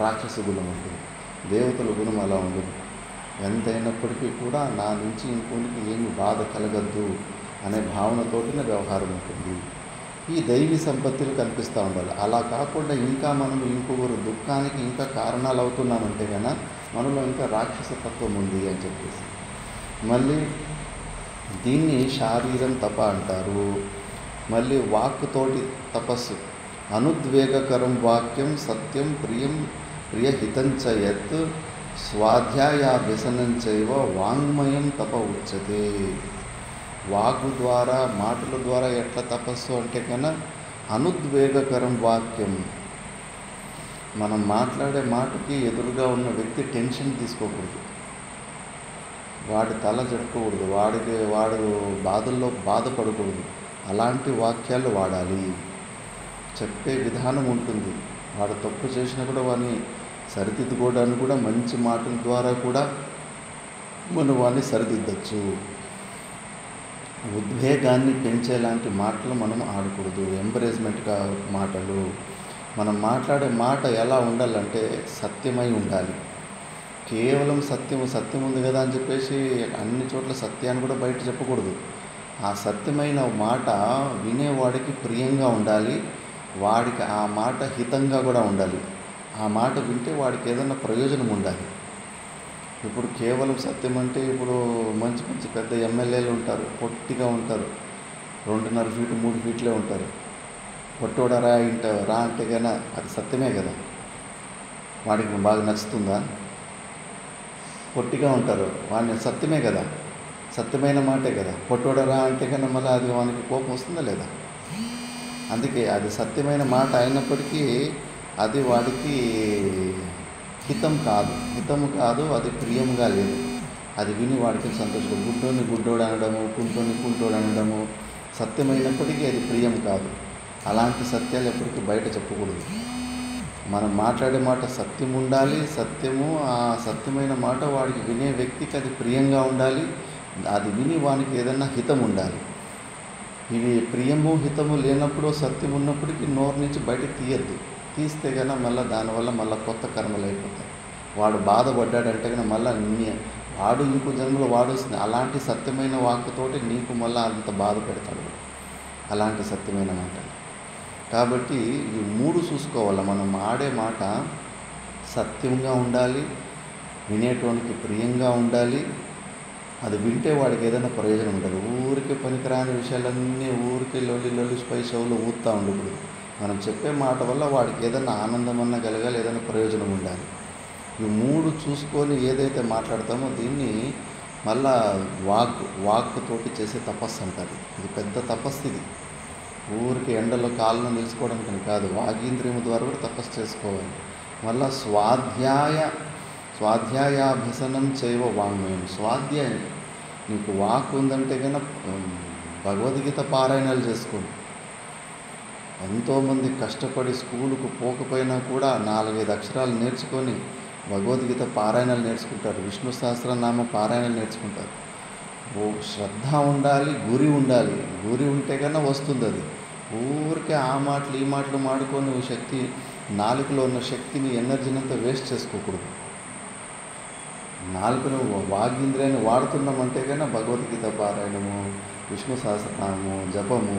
రాక్షస గుణం ఉంటుంది. దేవతల గుణం అలా ఉండదు. ఎంతైనప్పటికీ కూడా నా నుంచి ఇంకోనికి ఏమి బాధ కలగద్దు అనే భావనతోటిన వ్యవహారం ఉంటుంది. ఈ దైవీ సంపత్తులు కనిపిస్తూ ఉండాలి. అలా కాకుండా ఇంకా మనం ఇంకొకరు దుఃఖానికి ఇంకా కారణాలు అవుతున్నామంటే కన్నా మనలో ఇంకా రాక్షసతత్వం ఉంది అని చెప్పేసి. మళ్ళీ దీన్ని శారీరం తప అంటారు. మళ్ళీ వాక్కుతోటి తపస్సు. అనుద్వేగకరం వాక్యం సత్యం ప్రియహితంచ యత్ స్వాధ్యాయాభ్యసనంచైవ వాంగ్మయం తప ఉచ్యతే. వాగు ద్వారా, మాటల ద్వారా ఎట్లా తపస్సు అంటే కన్నా అనుద్వేగకరం వాక్యం. మనం మాట్లాడే మాటకి ఎదురుగా ఉన్న వ్యక్తి టెన్షన్ తీసుకోకూడదు, వాడి తల జడకూడదు, వాడు బాధల్లో బాధపడకూడదు. అలాంటి వాక్యాలు వాడాలి. చెప్పే విధానం ఉంటుంది. వాడు తప్పు చేసినా కూడా వాడిని సరిదిద్దుకోవడానికి కూడా మంచి మాటల ద్వారా కూడా మనం వాడిని సరిదిద్దచ్చు. ఉద్వేగాన్ని పెంచేలాంటి మాటలు మనం ఆడకూడదు. ఎంకరేజ్మెంట్గా మాటలు. మనం మాట్లాడే మాట ఎలా ఉండాలంటే సత్యమై ఉండాలి. కేవలం సత్యం ఉంది కదా అని చెప్పేసి అన్ని చోట్ల సత్యాన్ని కూడా బయట చెప్పకూడదు. ఆ సత్యమైన మాట వినేవాడికి ప్రియంగా ఉండాలి. వాడికి ఆ మాట హితంగా కూడా ఉండాలి. ఆ మాట వింటే వాడికి ఏదైనా ప్రయోజనం ఉండాలి. ఇప్పుడు కేవలం సత్యం అంటే ఇప్పుడు మంచి పెద్ద ఎమ్మెల్యేలు ఉంటారు, పొట్టిగా ఉంటారు, 2.5 ఫీటు 3 ఫీట్లే ఉంటారు. పొట్టోడా రా అంటే కన్నా అది సత్యమే కదా, వాడికి బాగా నచ్చుతుందా? పొట్టిగా ఉంటారు, వాడిని సత్యమే కదా, సత్యమైన మాటే కదా. పొట్టోడా రా అంటే కన్నా మళ్ళీ అది వానికి కోపం వస్తుందా లేదా? అందుకే అది సత్యమైన మాట అయినప్పటికీ అది వాడికి హితము కాదు, అది ప్రియంగా లేదు. అది విని వాడికి సంతోషం. గుడ్డోని గుడ్డోడు అనడము, కుంటోని కుంటోడు అనడము, సత్యమైనప్పటికీ అది ప్రియం కాదు. అలాంటి సత్యాలు ఎప్పటికీ బయట చెప్పకూడదు. మనం మాట్లాడే మాట సత్యం ఉండాలి. సత్యము, ఆ సత్యమైన మాట వాడికి వినే వ్యక్తికి అది ప్రియంగా ఉండాలి. అది విని వానికి ఏదన్నా హితం ఉండాలి. ఇవి ప్రియము హితము లేనప్పుడు, సత్యం ఉన్నప్పటికీ నోరు నుంచి బయటకు తీయద్దు. తీస్తే కన్నా మళ్ళీ దానివల్ల మళ్ళీ కొత్త కర్మలు అయిపోతాయి. వాడు బాధపడ్డాడంటే కన్నా మళ్ళీ వాడు ఇంకో జన్మలో వాడుస్తుంది. అలాంటి సత్యమైన వాక్కుతోటి నీకు మళ్ళీ అంత బాధ పెడతాడు అలాంటి సత్యమైన మాట. కాబట్టి ఈ 3 చూసుకోవాలి. మనం ఆడే మాట సత్యంగా ఉండాలి, వినేటోనికి ప్రియంగా ఉండాలి, అది వింటే వాడికి ఏదైనా ప్రయోజనం ఉండాలి. ఊరికే పనికిరాని విషయాలన్నీ ఊరికే లొల్లి స్పై షోలు ఊరుతూ ఉండకూడదు. మనం చెప్పే మాట వల్ల వాడికి ఏదైనా ఆనందమన్నా కలగాలి, ఏదైనా ప్రయోజనం ఉండాలి. ఈ 3 చూసుకొని ఏదైతే మాట్లాడతామో దీన్ని మళ్ళా వాక్కుతోటి చేసే తపస్సు అంటారు. ఇది పెద్ద తపస్సు. ఇది ఊరికి ఎండలో కాళ్ళను నిలుచుకోవడానికి కాదు, వాగీంద్రియము ద్వారా కూడా తపస్సు చేసుకోవాలి. మళ్ళా స్వాధ్యాయాభ్యసనం చేయవ వాంగ్మయం. స్వాధ్యాయం, నీకు వాక్ ఉందంటే కన్నా భగవద్గీత పారాయణాలు చేసుకోండి. ఎంతోమంది కష్టపడి స్కూలుకు పోకపోయినా కూడా 4-5 అక్షరాలు నేర్చుకొని భగవద్గీత పారాయణాలు నేర్చుకుంటారు, విష్ణు సహస్రనామ పారాయణాలు నేర్చుకుంటారు. శ్రద్ధ ఉండాలి, గురి ఉండాలి. గురి ఉంటే కన్నా వస్తుంది అది. ఊరికే ఆ మాటలు ఈ మాటలు మాడుకొని శక్తి, నాలుకలో ఉన్న శక్తిని, ఎనర్జీని అంతా వేస్ట్ చేసుకోకూడదు. నాలుకను వాగీంద్రియాన్ని వాడుతున్నామంటే కన్నా భగవద్గీత పారాయణము, విష్ణు సహస్రనామము, జపము,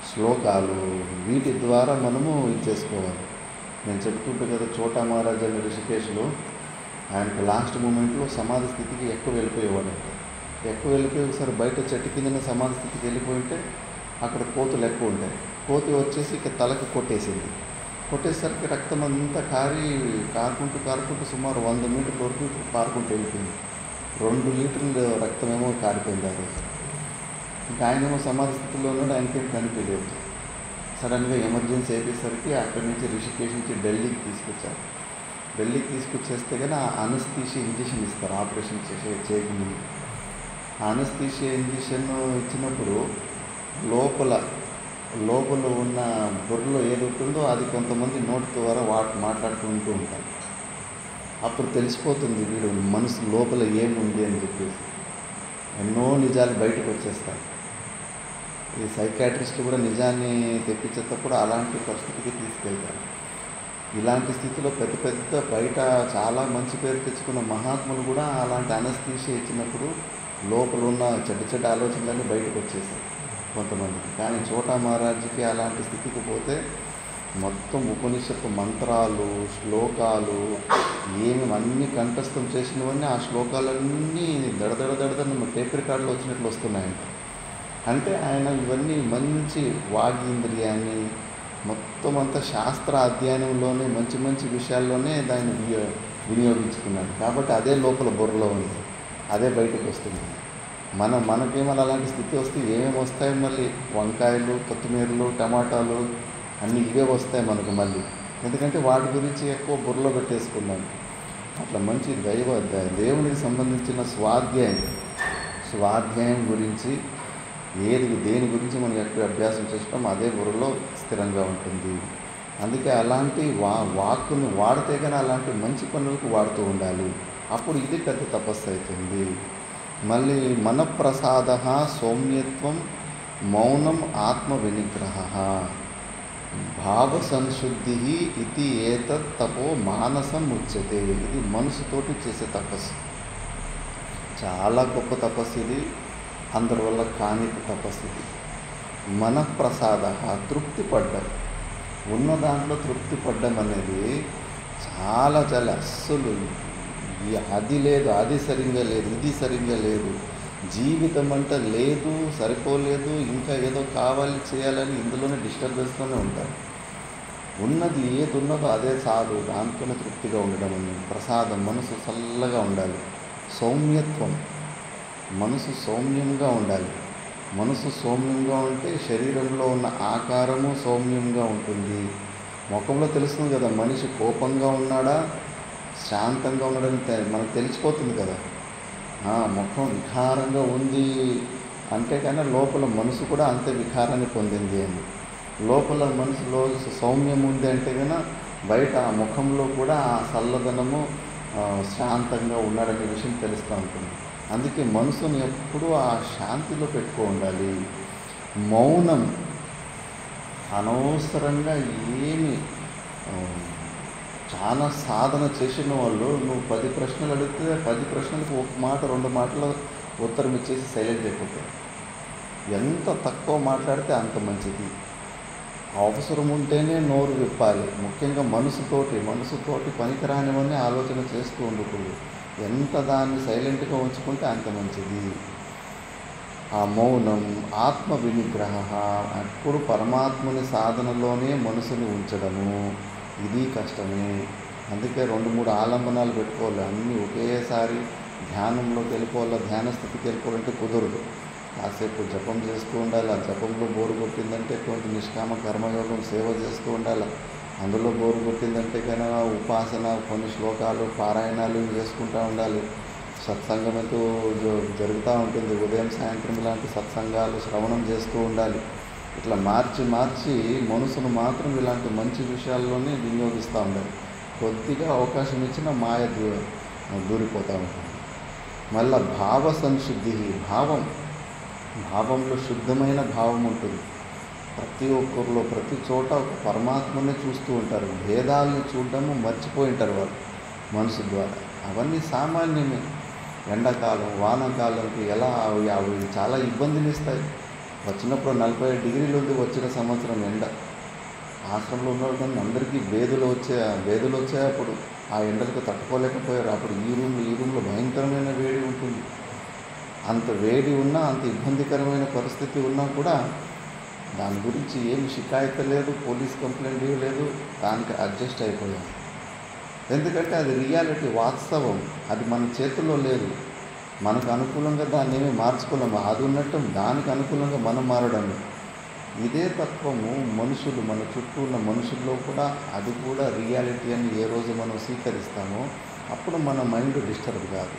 శ్లోకాలు, వీటి ద్వారా మనము ఇది చేసుకోవాలి. నేను చెప్పుకుంటూ కదా, చోటా మహారాజ్ అనే ఋషికేశ్లో ఆయనకు లాస్ట్ మూమెంట్లో సమాధి స్థితికి ఎక్కువ వెళ్ళిపోయేవాడంట. ఎక్కువ వెళ్ళిపోయి ఒకసారి బయట చెట్టు కిందనే సమాధి స్థితికి వెళ్ళిపోయింటే అక్కడ కోతులు ఎక్కువ ఉంటాయి. కోతి వచ్చేసి ఇక తలకి కొట్టేసింది. కొట్టేసరికి రక్తం అంతా కారుకుంటూ సుమారు 100 మీటర్ల వరకు పారుకుంటూ వెళ్ళిపోయింది. 2 లీటర్ల రక్తమేమో కారిపోయింది ఆ రోజు. ఇంకా ఆయనేమో సమాధి స్థితిలో ఉన్నాడు, ఆయనకేం కనిపించలేదు. సడన్గా ఎమర్జెన్సీ అయిపోయేసరికి అక్కడి నుంచి రిషికేశ్ నుంచి ఢిల్లీకి తీసుకొచ్చారు. ఢిల్లీకి తీసుకొచ్చేస్తే కానీ ఆ అనస్థీషియా ఇంజెక్షన్ ఇస్తారు ఆపరేషన్ చేయకముందు. ఆ అనస్థీషియా ఇంజెక్షన్ ఇచ్చినప్పుడు లోపల ఉన్న బుర్రలో ఏది ఉంటుందో అది కొంతమంది నోటి ద్వారా మాట్లాడుకుంటూ ఉంటారు. అప్పుడు తెలిసిపోతుంది వీడు మనసు లోపల ఏముంది అని చెప్పేసి. ఎన్నో నిజాలు బయటకు వచ్చేస్తాయి. ఈ సైకాట్రిస్ట్ కూడా నిజాన్ని తెప్పించేటప్పుడు అలాంటి పరిస్థితికి తీసుకెళ్తారు. ఇలాంటి స్థితిలో పెద్ద బయట చాలా మంచి పేరు తెచ్చుకున్న మహాత్ములు కూడా అలాంటి అనస్థీషియా ఇచ్చినప్పుడు లోపల ఉన్న చెడ్డ ఆలోచనలన్నీ బయటకు వచ్చేసాయి కొంతమందికి. కానీ చోటా మహారాజ్కి అలాంటి స్థితికి పోతే మొత్తం ఉపనిషత్తు మంత్రాలు, శ్లోకాలు అన్నీ కంఠస్థం చేసినవన్నీ, ఆ శ్లోకాలన్నీ దడదడ టేప్ రికార్డులో వచ్చినట్లు వస్తున్నాయంట. అంటే ఆయన ఇవన్నీ మంచి వాగీంద్రియాన్ని మొత్తం అంతా శాస్త్ర అధ్యయనంలోనే మంచి విషయాల్లోనే దాన్ని వినియోగించుకున్నాడు. కాబట్టి అదే లోపల బుర్రలో ఉంది, అదే బయటకు వస్తుంది. మనకేమో అలాంటి స్థితి వస్తే ఏమేమి వస్తాయి, మళ్ళీ వంకాయలు, కొత్తిమీరలు, టమాటాలు అన్నీ ఇవే వస్తాయి మనకు మళ్ళీ. ఎందుకంటే వాటి గురించి ఎక్కువ బుర్రలో పెట్టేసుకున్నాను. అట్లా మంచి దేవునికి సంబంధించిన స్వాధ్యాయం గురించి దేని గురించి మనం ఎక్కడ అభ్యాసం చేస్తామో అదే బుర్రలో స్థిరంగా ఉంటుంది. అందుకే అలాంటి వాక్కును వాడితే కానీ అలాంటి మంచి పనులకు వాడుతూ ఉండాలి. అప్పుడు ఇది పెద్ద తపస్సు అవుతుంది. మళ్ళీ మనఃప్రసాద, సౌమ్యత్వం, మౌనం, ఆత్మ వినిగ్రహ, భావ సంశుద్ధి ఇది ఏతత్ తపో మానసం ఉచ్యతే. ఇది మనసుతోటి చేసే తపస్సు. చాలా గొప్ప తపస్సు ఇది. అందరి వల్ల కాని తపస్సు ఇది. మనఃప్రసాద, తృప్తి పడ్డం, ఉన్న దాంట్లో తృప్తి పడ్డం అనేది చాలా అస్సలు అది లేదు, అది సరిగ్గా లేదు, ఇది సరిగ్గా లేదు, జీవితం అంటే లేదు, సరిపోలేదు, ఇంకా ఏదో కావాలి చేయాలని ఇందులోనే డిస్టర్బెన్స్తోనే ఉంటారు. ఉన్నది ఏది ఉన్నదో అదే చాలు, దాంతోనే తృప్తిగా ఉండడం అనేది ప్రసాదం. మనసు చల్లగా ఉండాలి. సౌమ్యత్వం, మనసు సౌమ్యంగా ఉండాలి. మనసు సౌమ్యంగా ఉంటే శరీరంలో ఉన్న ఆకారము సౌమ్యంగా ఉంటుంది. ముఖంలో తెలుస్తుంది కదా మనిషి కోపంగా ఉన్నాడా శాంతంగా ఉన్నాడని మనకు తెలిసిపోతుంది కదా. ముఖం వికారంగా ఉంది, అంతేకాని లోపల మనసు కూడా అంతే వికారాన్ని పొందింది అని. లోపల మనసులో సౌమ్యం ఉంది అంటే కనుక బయట ఆ ముఖంలో కూడా ఆ చల్లదనము శాంతంగా ఉన్నాడనే విషయం తెలుస్తూ ఉంటుంది. అందుకే మనసుని ఎప్పుడూ ఆ శాంతిలో పెట్టుకో ఉండాలి. మౌనం అనవసరంగా ఏమి చాలా సాధన చేసిన వాళ్ళు నువ్వు 10 ప్రశ్నలు అడిగితే 10 ప్రశ్నలకు ఒక మాట 2 మాటలు ఉత్తరం ఇచ్చేసి సైలెంట్ అయిపోతారు. ఎంత తక్కువ మాట్లాడితే అంత మంచిది. అవసరం ఉంటేనే నోరు విప్పాలి. ముఖ్యంగా మనసుతోటి పనికిరానివన్నీ ఆలోచన చేస్తూ ఉండకూడదు. ఎంత దాన్ని సైలెంట్గా ఉంచుకుంటే అంత మంచిది. ఆ మౌనం ఆత్మ వినిగ్రహ, అప్పుడు పరమాత్మని సాధనలోనే మనసుని ఉంచడము, ఇది కష్టమే. అందుకే 2-3 ఆలంబనాలు పెట్టుకోవాలి. అన్నీ ఒకేసారి ధ్యానంలోకి వెళ్ళిపోవాలి, ధ్యాన స్థితికి వెళ్ళిపోవాలంటే కుదరదు. కాసేపు జపం చేస్తూ ఉండాలి. ఆ జపంలో బోరు కొట్టిందంటే కొంచెం నిష్కామ కర్మయోగం సేవ చేస్తూ ఉండాలి. అందులో బోరు కొట్టిందంటే కనుక ఉపాసన, కొన్ని శ్లోకాలు పారాయణాలు చేసుకుంటూ ఉండాలి. సత్సంగం ఎంతో జరుగుతూ ఉంటుంది. ఉదయం సాయంత్రం ఇలాంటి సత్సంగాలు శ్రవణం చేస్తూ ఉండాలి. ఇట్లా మార్చి మనసును మాత్రం ఇలాంటి మంచి విషయాల్లోనే వినియోగిస్తూ ఉండాలి. కొద్దిగా అవకాశం ఇచ్చిన మాయ దూరిపోతూ ఉంటుంది. మళ్ళా భావ సంశుద్ధి, భావంలో శుద్ధమైన భావం ఉంటుంది. ప్రతి ఒక్కరిలో ప్రతి చోట ఒక పరమాత్మనే చూస్తూ ఉంటారు. భేదాలను చూడడము మర్చిపోయి ఉంటారు వాళ్ళు మనసు ద్వారా. అవన్నీ సామాన్యమే. ఎండాకాలం వానాకాలంకి ఎలా అవి చాలా ఇబ్బందిని ఇస్తాయి. వచ్చినప్పుడు 40 డిగ్రీలు ఉంది వచ్చిన సంవత్సరం ఎండ. ఆశ్రమంలో ఉన్న కానీ అందరికీ వేదులు వచ్చాయి. అప్పుడు ఆ ఎండలకు తట్టుకోలేకపోయారు. అప్పుడు ఈ రూమ్లో భయంకరమైన వేడి ఉంటుంది. అంత వేడి ఉన్నా, అంత ఇబ్బందికరమైన పరిస్థితి ఉన్నా కూడా దాని గురించి ఏమి షికాయత లేదు, పోలీస్ కంప్లైంట్ లేదు. దానికి అడ్జస్ట్ అయిపోయాం. ఎందుకంటే అది రియాలిటీ, వాస్తవం. అది మన చేతుల్లో లేదు. మనకు అనుకూలంగా దాన్ని ఏమీ మార్చుకోలేము. అది ఉన్నట్టు దానికి అనుకూలంగా మనం మారడం. ఇదే తత్వము మనుషులు, మన చుట్టూ ఉన్న మనుషుల్లో కూడా అది కూడా రియాలిటీ అని ఏ రోజు మనం స్వీకరిస్తామో అప్పుడు మన మైండ్ డిస్టర్బ్ కాదు.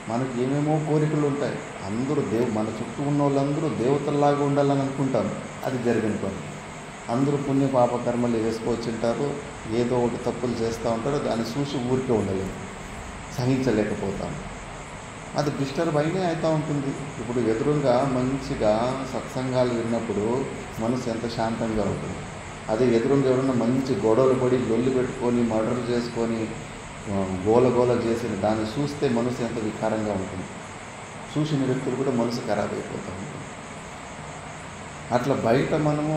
మనకు ఏమేమో కోరికలు ఉంటాయి. అందరూ మన చుట్టూ ఉన్న వాళ్ళందరూ దేవతల్లాగా ఉండాలని అనుకుంటారు. అది జరిగిన పని. అందరూ పుణ్య పాప కర్మలు వేసుకొచ్చింటారు. ఏదో ఒకటి తప్పులు చేస్తూ ఉంటారు. దాన్ని చూసి ఊరికే ఉండలేము, సహించలేకపోతాం. అది డిస్టర్బ్ అయినే అవుతూ ఉంటుంది. ఇప్పుడు ఎదురుగా మంచిగా సత్సంగాలు విన్నప్పుడు మనసు ఎంత శాంతంగా ఉంటుంది. అదే ఎదురుగా ఎవరన్నా మంచి గొడవలు పడి లొల్లి పెట్టుకొని మర్డర్లు చేసుకొని గోల చేసిన దాన్ని చూస్తే మనసు ఎంత వికారంగా ఉంటుంది. చూసిన వ్యక్తులు కూడా మనసు ఖరాబ్ అయిపోతూ ఉంటుంది. అట్లా బయట మనము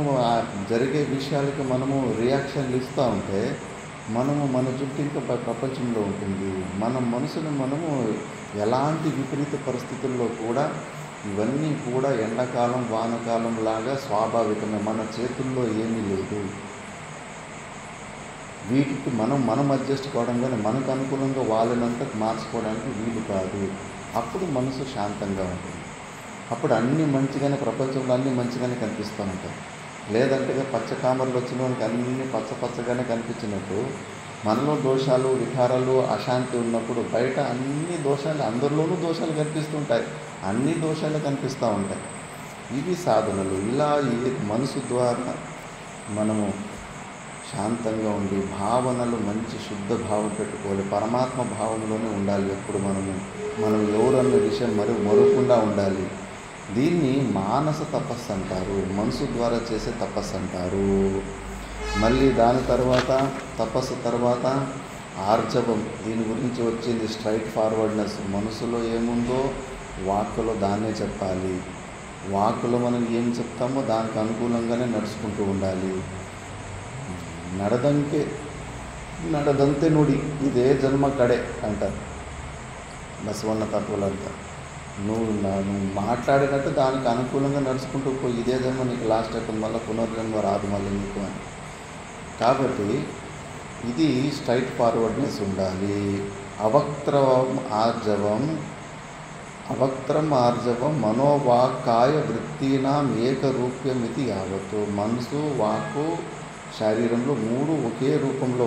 జరిగే విషయాలకి మనము రియాక్షన్లు ఇస్తూ ఉంటే మనము మన చుట్టూ ఇంకా ప్రపంచంలో ఉంటుంది. మన మనసును మనము ఎలాంటి విపరీత పరిస్థితుల్లో కూడా ఇవన్నీ కూడా ఎండాకాలం వానకాలం లాగా స్వాభావికమే. మన చేతుల్లో ఏమీ లేదు. వీటికి మనం అడ్జస్ట్ కావడం కానీ మనకు అనుకూలంగా వాళ్ళనంతా మార్చుకోవడానికి వీలు కాదు. అప్పుడు మనసు శాంతంగా ఉంటుంది. అప్పుడు అన్నీ మంచిగానే, ప్రపంచంలో అన్నీ మంచిగానే కనిపిస్తూ ఉంటాయి. లేదంటే పచ్చకామర్లు వచ్చిన వాళ్ళకి అన్నీ పచ్చగానే కనిపించినట్టు మనలో దోషాలు, వికారాలు, అశాంతి ఉన్నప్పుడు బయట అన్ని దోషాలు, అందరిలోనూ దోషాలు కనిపిస్తుంటాయి. అన్ని దోషాలు కనిపిస్తూ ఉంటాయి. ఇవి సాధనలు. ఇలా మనసు ద్వారా మనము శాంతంగా ఉండి భావనలు మంచి శుద్ధ భావం పెట్టుకోవాలి. పరమాత్మ భావంలోనే ఉండాలి. ఎప్పుడు మనం ఎవరన్న విషయం మరవకుండా ఉండాలి. దీన్ని మానస తపస్సు అంటారు. మనసు ద్వారా చేసే తపస్సు అంటారు. మళ్ళీ దాని తర్వాత తపస్సు తర్వాత ఆర్జవం. దీని గురించి వచ్చింది స్ట్రైట్ ఫార్వర్డ్నెస్. మనసులో ఏముందో వాక్కులో దాన్నే చెప్పాలి. వాక్కులో మనం ఏం చెప్తామో దానికి అనుకూలంగానే నడుచుకుంటూ ఉండాలి. నడదంతే నుడి ఇదే జన్మ కడే అంటారు బసవన్న తత్వాలంతా. నువ్వు మాట్లాడినట్టు దానికి అనుకూలంగా నడుచుకుంటూ పోయి ఇదే జన్మ నీకు లాస్ట్ అయిపోయింది, మళ్ళీ పునర్జన్మ రాదు మళ్ళీ నీకు అని. కాబట్టి ఇది స్ట్రైట్ ఫార్వర్డ్నెస్ ఉండాలి. అవక్త్రం ఆర్జవం మనోవాక్కాయ వృత్తీనాం ఏకరూప్యమితి యావత్తు. మనసు, వాక్కు, శరీరంలో 3 ఒకే రూపంలో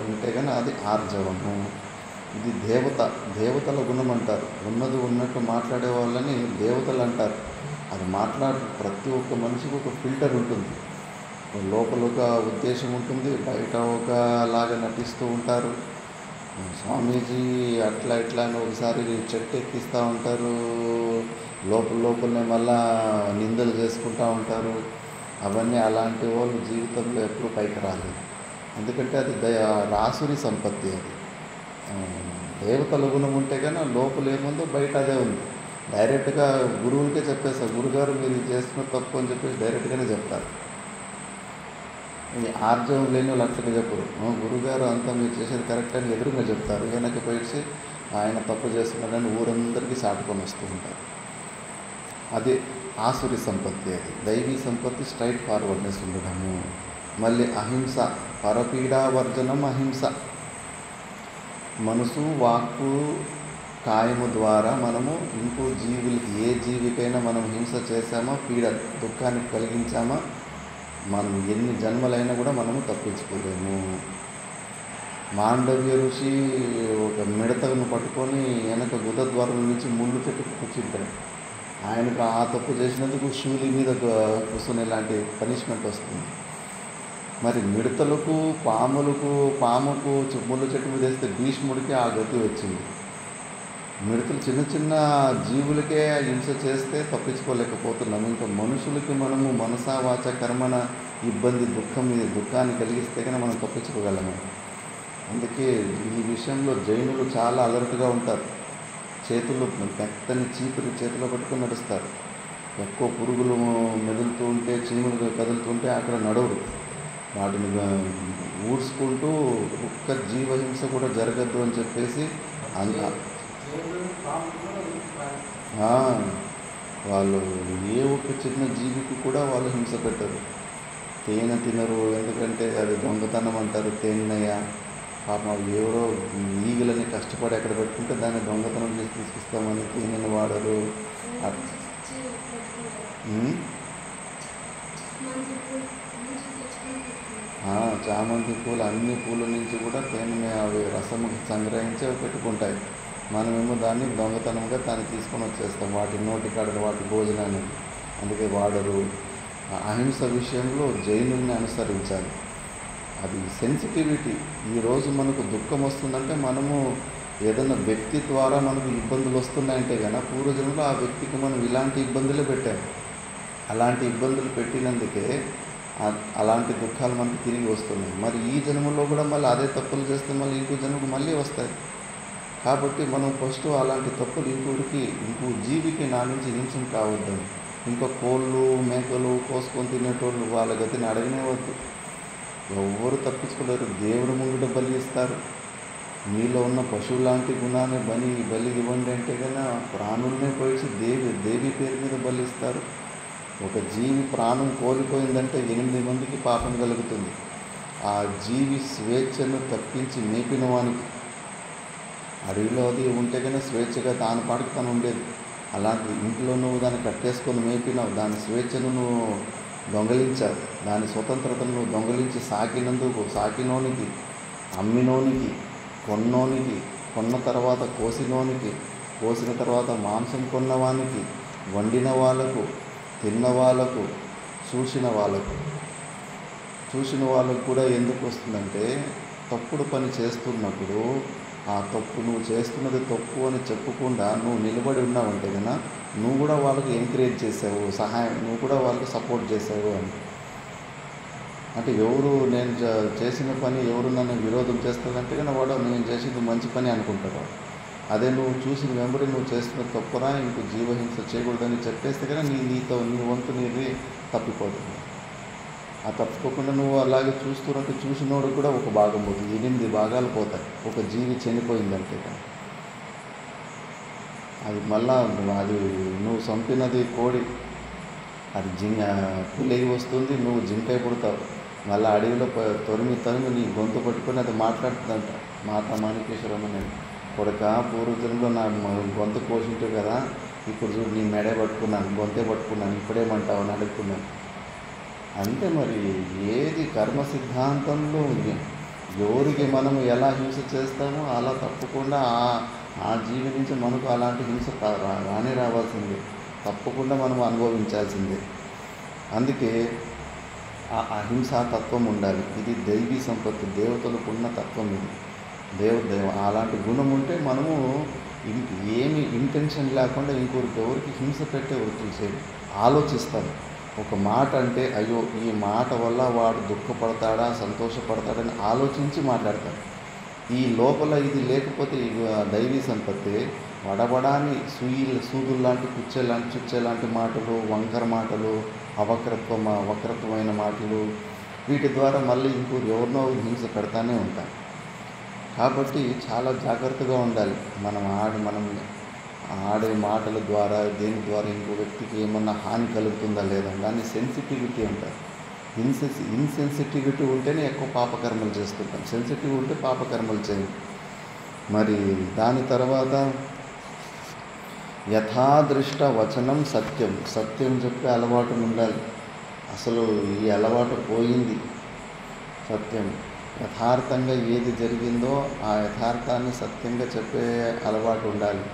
ఉంటే కానీ అది ఆర్జవము. ఇది దేవతల గుణం అంటారు. ఉన్నది ఉన్నట్టు మాట్లాడే వాళ్ళని దేవతలు అంటారు. అది ప్రతి ఒక్క మనిషికి ఒక ఫిల్టర్ ఉంటుంది. లోపల ఒక ఉద్దేశం ఉంటుంది, బయట ఒకలాగా నటిస్తూ ఉంటారు. స్వామీజీ అట్లా ఇట్లా అని ఒకసారి చెట్టు ఎక్కిస్తూ ఉంటారు, లోపలనే మళ్ళా నిందలు చేసుకుంటూ ఉంటారు. అవన్నీ అలాంటి వాళ్ళు జీవితంలో ఎప్పుడు పైకి రాలేదు. ఎందుకంటే అది రాసుని సంపత్తి. అది దేవతల గుణం ఉంటే కానీ లోపల ఏముందో బయట అదే ఉంది. డైరెక్ట్గా గురువులకే చెప్పేస్తారు, గురుగారు మీరు ఇది చేస్తున్న తప్పు అని చెప్పేసి డైరెక్ట్గానే చెప్తారు. ఈ ఆర్జవం లేని వాళ్ళు అట్లనే చెప్పరు. గురుగారు అంతా మీరు చేసేది కరెక్ట్ అని ఎదురుగా చెప్తారు. వెనక్కి పోయి ఆయన తప్పు చేస్తున్నాడని ఊరందరికీ చాటుకొని వస్తూ ఉంటారు. అది ఆసురి సంపత్తి. అది దైవీ సంపత్తి స్ట్రైట్ ఫార్వర్డ్నెస్ ఉండడము. మళ్ళీ అహింస, పరపీడావర్జనం అహింస. మనసు, వాక్కు, కాయము ద్వారా మనము ఇంకో జీవులకి, ఏ జీవికైనా మనం హింస చేశామా, దుఃఖాన్ని కలిగించామా, మనం ఎన్ని జన్మలైనా కూడా మనము తప్పించుకోలేము. మాండవ్య ఋషి ఒక మిడతను పట్టుకొని వెనక గుదద్వారం నుంచి ముళ్ళు చెట్టుకు కూర్చుంటాడు. ఆయనకు ఆ తప్పు చేసినందుకు శూలి మీద కూర్చునే లాంటి పనిష్మెంట్ వస్తుంది. మరి మిడతలకు, పాముకు ముళ్ళ చెట్టు మీద వేస్తే భీష్ముడికి ఆ గతి వచ్చింది. మిడతలు చిన్న చిన్న జీవులకే హింస చేస్తే తప్పించుకోలేకపోతున్నాము. ఇంకా మనుషులకి మనము మనసా వాచ కర్మణ ఇబ్బంది, దుఃఖాన్ని కలిగిస్తే కానీ మనం తప్పించుకోగలము. అందుకే ఈ విషయంలో జైనులు చాలా అలర్ట్గా ఉంటారు. చేతుల్లో మెత్తని చీపురు చేతిలో పట్టుకొని నడుస్తారు. ఎక్కువ పురుగులు మెదులుతూ ఉంటే, చీములు కదులుతుంటే అక్కడ నడవరు. వాటిని ఊడ్చుకుంటూ ఒక్క జీవహింస కూడా జరగద్దు అని చెప్పేసి వాళ్ళు ఏ ఒక్క చిన్న జీవికి కూడా వాళ్ళు హింస పెట్టరు. తేనె తినరు, ఎందుకంటే అది దొంగతనం అంటారు. తేనెయ్య పాపం అవి ఎవరో ఈగలని కష్టపడి ఎక్కడ పెట్టుకుంటే దాన్ని దొంగతనం చేసి తీసుకొస్తామని తేనెను వాడరు. చామంతి పూలు, అన్ని పూల నుంచి కూడా తేనె అవి రసము సంగ్రహించి అవి పెట్టుకుంటాయి. మనమేమో దాన్ని దొంగతనంగా దాన్ని తీసుకొని వచ్చేస్తాం వాటి నోటి కాడలు, వాటి భోజనాన్ని. అందుకే వాడరు. అహింస విషయంలో జైనుల్ని అనుసరించాలి. అది సెన్సిటివిటీ. ఈరోజు మనకు దుఃఖం వస్తుందంటే మనము ఏదైనా వ్యక్తి ద్వారా మనకు ఇబ్బందులు వస్తున్నాయంటే కనుక పూర్వజన్మలో ఆ వ్యక్తికి మనం ఇలాంటి ఇబ్బందులే పెట్టాము. అలాంటి ఇబ్బందులు పెట్టినందుకే అలాంటి దుఃఖాలు మనకు తిరిగి వస్తున్నాయి. మరి ఈ జన్మలో కూడా మళ్ళీ అదే తప్పులు చేస్తే మళ్ళీ ఇంకో జన్మకు మళ్ళీ వస్తాయి. కాబట్టి మనం ఫస్ట్ అలాంటి తప్పులు ఇంకో జీవికి నా నుంచి హింసం కావద్దని. ఇంకా కోళ్ళు, మేకలు కోసుకొని తినేటోళ్ళు వాళ్ళ గతిని అడగనేవద్దు. ఎవ్వరు తప్పించుకోలేరు. దేవుడు ముంగిట బలి ఇస్తారు. మీలో ఉన్న పశువు లాంటి గుణాన్ని బలి ఇవ్వండి అంటే కన్నా ప్రాణులనే పోయి దేవి పేరు మీద బలి ఇస్తారు. ఒక జీవి ప్రాణం కోల్పోయిందంటే 8 మందికి పాపం కలుగుతుంది. ఆ జీవి స్వేచ్ఛను తప్పించి మేపిన వానికి, అడవిలో అది ఉంటే కన్నా స్వేచ్ఛగా దాని పాటికి తను ఉండేది. అలాంటి ఇంట్లో నువ్వు దాన్ని కట్టేసుకొని మేపినావు, దాని స్వేచ్ఛను నువ్వు దొంగలించావు, దాని స్వతంత్రతను నువ్వు దొంగలించి సాకినందుకు సాకినోనికి, అమ్మినోనికి, కొన్న తర్వాత కోసిన తర్వాత మాంసం కొన్నవానికి, వండిన వాళ్ళకు, తిన్న వాళ్ళకు, చూసిన వాళ్ళకు కూడా ఎందుకు వస్తుందంటే తప్పుడు పని చేస్తున్నప్పుడు ఆ తప్పు నువ్వు చేస్తున్నది తప్పు అని చెప్పకుండా నువ్వు నిలబడి ఉన్నావంటే కన్నా నువ్వు కూడా వాళ్ళకి ఎంకరేజ్ చేసావు, నువ్వు కూడా వాళ్ళకి సపోర్ట్ చేసావు అని. అంటే ఎవరు నేను చేసిన పని ఎవరు నన్ను విరోధం చేస్తారంటే కన్నా వాడు నేను చేసింది మంచి పని అనుకుంటారు. అదే నువ్వు చూసిన వెంబడి నువ్వు చేస్తున్న తప్పురా, ఇంకో జీవహింస చేయకూడదని చెప్పేస్తే కన్నా నీ వంతు నీది తప్పిపోతుంది. ఆ తప్పుకోకుండా నువ్వు అలాగే చూస్తున్నట్టు చూసినోడు కూడా ఒక భాగం పోతుంది, 8 భాగాలు పోతాయి ఒక జీవి చనిపోయిందంటే. అది మళ్ళా అది నువ్వు చంపినది కోడి, అది పులిగి వస్తుంది, నువ్వు జింకై పుడతావు. మళ్ళీ అడవిలో తరిమి నీ గొంతు పట్టుకొని అది మాట్లాడుతుందంట. మాతా మాణికేశ్వరమ్మ, నేను కొడుక పూర్వజన్మలో నా గొంతు కోసింటు కదా, ఇప్పుడు చూడు నీ మెడే పట్టుకున్నాను, గొంతే పట్టుకున్నాను, ఇప్పుడేమంటావు అని అడుగుతున్నాను. అంటే మరి ఏది కర్మ సిద్ధాంతంలో ఎవరికి మనం ఎలా హింస చేస్తామో అలా తప్పకుండా ఆ జీవి నుంచి మనకు అలాంటి హింస రానే రావాల్సిందే, తప్పకుండా మనం అనుభవించాల్సిందే. అందుకే ఆ అహింసా తత్వం ఉండాలి. ఇది దైవీ సంపత్తి, దేవతలకు ఉన్న తత్వం ఇది. అలాంటి గుణం ఉంటే మనము ఏమి ఇంటెన్షన్ లేకుండా ఎవరికి హింస పెట్టే వృత్తులు చేయాలి. ఆలోచిస్తాము. ఒక మాట అంటే అయ్యో ఈ మాట వల్ల వాడు దుఃఖపడతాడా సంతోషపడతాడని ఆలోచించి మాట్లాడతాడు. ఈ లోపల ఇది లేకపోతే దైవీ సంపత్తి వడబడాని సూదుల్లాంటి చుచ్చేలాంటి మాటలు, వంకర మాటలు, వక్రత్వమైన మాటలు, వీటి ద్వారా మళ్ళీ ఎవరినో హింస పెడతానే ఉంటాం. కాబట్టి చాలా జాగ్రత్తగా ఉండాలి. మనం ఆడే మాటల ద్వారా దేని ద్వారా ఇంకో వ్యక్తికి ఏమన్నా హాని కలుగుతుందా లేదా, దాన్ని సెన్సిటివిటీ అంటారు. ఇన్సెన్సిటివిటీ ఉంటేనే ఎక్కువ పాపకర్మలు చేస్తుంటాం, సెన్సిటివ్ ఉంటే పాపకర్మలు చేయం. మరి దాని తర్వాత యథాదృష్ట వచనం సత్యం చెప్పే అలవాటు ఉండాలి. అసలు ఈ అలవాటు పోయింది. సత్యం యథార్థంగా ఏది జరిగిందో ఆ యథార్థాన్ని సత్యంగా చెప్పే అలవాటు ఉండాలి.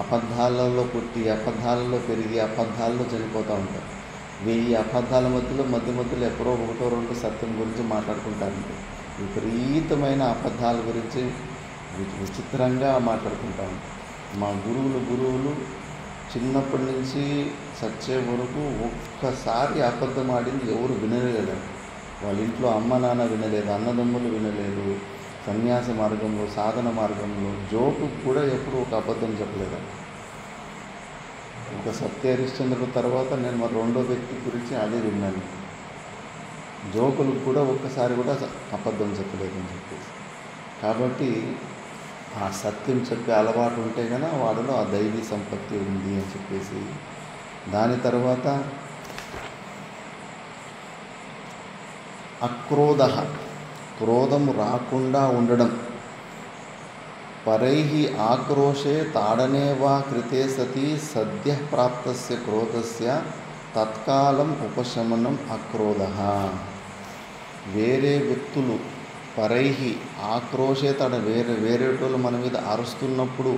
అబద్ధాలలో పుట్టి అబద్ధాలలో పెరిగి అబద్ధాల్లో చనిపోతూ ఉంటారు. 1000 అబద్ధాల మధ్యలో ఎప్పుడో 1-2 సత్యం గురించి మాట్లాడుకుంటారు. విపరీతమైన అబద్ధాల గురించి విచిత్రంగా మాట్లాడుకుంటా ఉంటారు. మా గురువులు చిన్నప్పటి నుంచి చచ్చే వరకు ఒక్కసారి అబద్ధం ఆడింది ఎవరు వినలేదు. వాళ్ళ ఇంట్లో అమ్మ నాన్న వినలేదు, అన్నదమ్ములు వినలేదు. సన్యాస మార్గంలో, సాధన మార్గంలో జోకు కూడా ఎప్పుడు ఒక అబద్ధం చెప్పలేదు. ఒక సత్య హరిశ్చంద్రుడు తర్వాత నేను మరి రెండో వ్యక్తి గురించి అదే విన్నాను. జోకులకు కూడా ఒక్కసారి కూడా అబద్ధం చెప్పలేదని చెప్పేసి. కాబట్టి ఆ సత్యం చెప్పే అలవాటు ఉంటే కనుక వాడిలో ఆ దైవీ సంపత్తి ఉంది అని చెప్పేసి. దాని తర్వాత అక్రోధ, క్రోధం రాకుండా ఉండడం. పరైహి ఆక్రోశే తాడనే వా కృతే సతి సద్య ప్రాప్తస్య క్రోధస్య తత్కాలం ఉపశమనం అక్రోధ. వేరే వ్యక్తులు పరైహి ఆక్రోశే వేరేటోళ్ళు మన మీద అరుస్తున్నప్పుడు,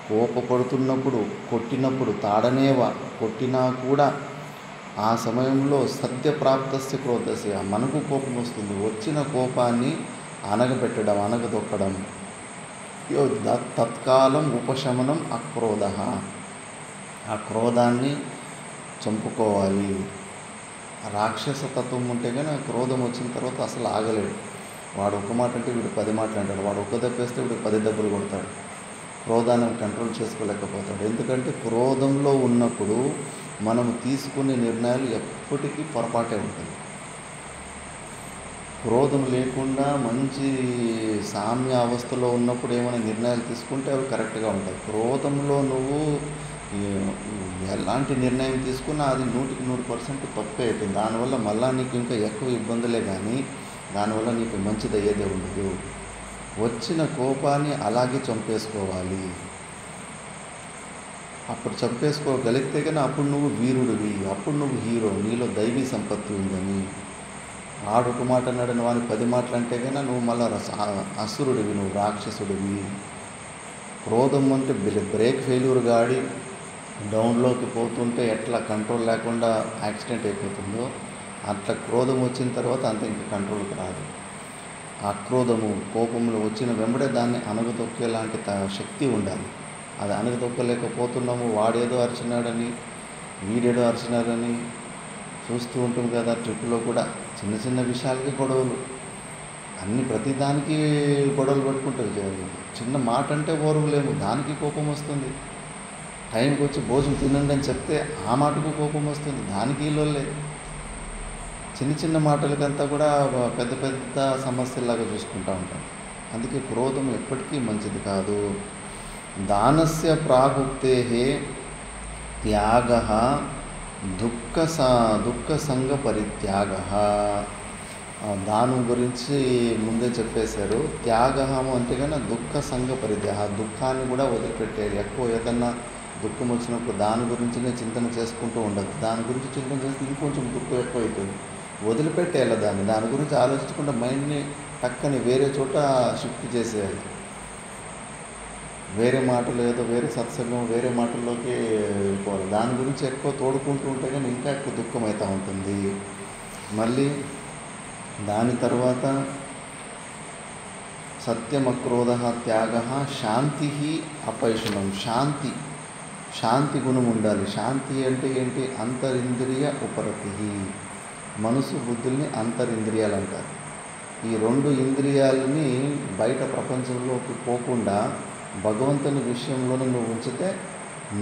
కోపపడుతున్నప్పుడు, కొట్టినప్పుడు, తాడనేవా కొట్టినా కూడా ఆ సమయంలో సద్య ప్రాప్తస్య క్రోధస్య మనకు కోపం వస్తుంది. వచ్చిన కోపాన్ని అనగదొక్కడం. తత్కాలం ఉపశమనం అక్రోధ. ఆ క్రోధాన్ని చంపుకోవాలి. రాక్షస తత్వం ఉంటే కానీ క్రోధం వచ్చిన తర్వాత అసలు ఆగలేడు. వాడు ఒక మాట అంటే వీడు 10 మాటలు అంటాడు. వాడు ఒక్క దెబ్బేస్తే వీడు 10 దెబ్బలు కొడతాడు. క్రోధాన్ని కంట్రోల్ చేసుకోలేకపోతాడు. ఎందుకంటే క్రోధంలో ఉన్నప్పుడు మనము తీసుకునే నిర్ణయాలు ఎప్పటికీ పొరపాటే ఉంటుంది. క్రోధం లేకుండా మంచి సామ్య అవస్థలో ఉన్నప్పుడు ఏమైనా నిర్ణయాలు తీసుకుంటే అవి కరెక్ట్గా ఉంటాయి. క్రోధంలో నువ్వు ఎలాంటి నిర్ణయం తీసుకున్నా అది 100% తప్పే అవుతుంది. దానివల్ల మళ్ళీ నీకు ఇంకా ఎక్కువ ఇబ్బందులే కానీ దానివల్ల నీకు మంచిది అయ్యేదే ఉండదు. వచ్చిన కోపాన్ని అలాగే చంపేసుకోవాలి. అప్పుడు చంపేసుకోగలిగితే కానీ అప్పుడు నువ్వు వీరుడివి, అప్పుడు నువ్వు హీరో, నీలో దైవీ సంపత్తి ఉందని. ఆడొక మాట అన్నాడని వాడిని 10 మాటలు అంటే కన్నా నువ్వు మళ్ళీ అసురుడివి, నువ్వు రాక్షసుడివి. క్రోధం అంటే బ్రేక్ ఫెయిల్యూర్ గాడి డౌన్లోకి పోతుంటే ఎట్లా కంట్రోల్ లేకుండా యాక్సిడెంట్ అయిపోతుందో అట్లా క్రోధం వచ్చిన తర్వాత అంత ఇంక కంట్రోల్కి రాదు. ఆక్రోధము కోపంలో వచ్చిన వెంబడే దాన్ని అణగదొక్కేలాంటి శక్తి ఉండాలి. అది అణగదొక్కలేకపోతున్నాము. వాడేదో అరిచినాడని వీడేదో అరిచినారని చూస్తూ ఉంటాం కదా. ట్రిప్లో కూడా చిన్న విషయాలకి గొడవలు, ప్రతిదానికి గొడవలు పెట్టుకుంటారు. చిన్న మాట అంటే ఓర్వలేము, దానికి కోపం వస్తుంది. టైంకి వచ్చి భోజనం తినండి అని చెప్తే ఆ మాటకు కోపం వస్తుంది, దానికి ఇల్లులే. చిన్న మాటలకంతా కూడా పెద్ద సమస్యలాగా చూసుకుంటూ ఉంటాం. అందుకే క్రోధం ఎప్పటికీ మంచిది కాదు. దానస్య ప్రాగుప్తే త్యాగ దుఃఖ సంగ పరిత్యాగ. దానం గురించి ముందే చెప్పేశారు. త్యాగము అంటే కన్నా దుఃఖ సంగ పరిత్యాగ, దుఃఖాన్ని కూడా వదిలిపెట్టేది. ఎక్కువ ఏదన్నా దుఃఖం వచ్చినప్పుడు దాని గురించినే చింతన చేసుకుంటూ ఉండదు. దాని గురించి చింతన చేస్తే ఇంకొంచెం దుఃఖం ఎక్కువ అవుతుంది. వదిలిపెట్టేయాలి దాన్ని. దాని గురించి ఆలోచించకుండా మైండ్ని పక్కని వేరే చోట షిఫ్ట్ చేసేయాలి. వేరే మాటలు ఏదో వేరే సత్సంగం వేరే మాటల్లోకి వెళ్ళిపోవాలి. దాని గురించి ఎక్కువ తోడుకుంటూ ఉంటే కానీ ఇంకా ఎక్కువ దుఃఖం అవుతూ ఉంటుంది. మళ్ళీ దాని తర్వాత సత్యమక్రోధ త్యాగ శాంతి అపైషుణం. శాంతి గుణం ఉండాలి. శాంతి అంటే ఏంటి? అంతరింద్రియ ఉపరతి. మనసు బుద్ధుల్ని అంతరింద్రియాలు అంటారు. ఈ 2 ఇంద్రియాలని బయట ప్రపంచంలోకి పోకుండా భగవంతుని విషయంలోనే నువ్వు ఉంచితే,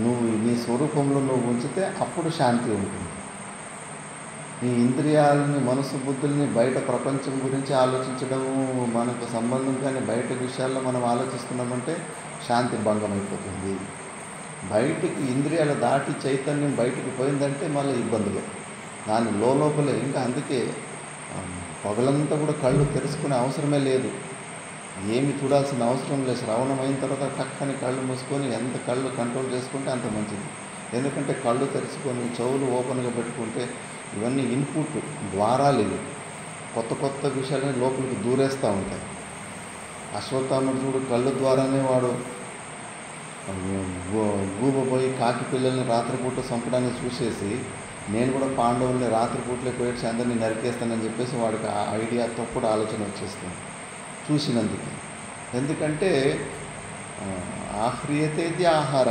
నువ్వు నీ స్వరూపంలో నువ్వు ఉంచితే అప్పుడు శాంతి ఉంటుంది. ఈ ఇంద్రియాలని మనసు బుద్ధుల్ని బయట ప్రపంచం గురించి ఆలోచించడము మనకు సంబంధం కానీ బయట విషయాల్లో మనం ఆలోచిస్తున్నామంటే శాంతి భంగం అయిపోతుంది. బయటికి ఇంద్రియాలు దాటి చైతన్యం బయటికి పోయిందంటే మళ్ళీ ఇబ్బందులే. దాని లోపలే ఇంకా. అందుకే పగలంతా కూడా కళ్ళు తెరుచుకునే అవసరమే లేదు. ఏమి చూడాల్సిన అవసరం లేదు. శ్రవణం అయిన తర్వాత టక్కని కళ్ళు మూసుకొని ఎంత కళ్ళు కంట్రోల్ చేసుకుంటే అంత మంచిది. ఎందుకంటే కళ్ళు తెరుచుకొని చెవులు ఓపెన్గా పెట్టుకుంటే ఇవన్నీ ఇన్పుట్ ద్వారాలు. ఇవి కొత్త విషయాలని లోపలికి దూరేస్తూ ఉంటాయి. అశ్వత్థాముడు చూడు కళ్ళు ద్వారానే వాడు గూబపోయి కాకి పిల్లల్ని రాత్రిపూట చంపడానికి చూసేసి నేను కూడా పాండవుల్ని రాత్రిపూటలే పోయేసి అందరినీ నరికేస్తానని చెప్పేసి వాడికి ఆ ఐడియా తప్పుడు ఆలోచన వచ్చేస్తుంది చూసినందుకు. ఎందుకంటే ఆహ్రియతేది ఆహార,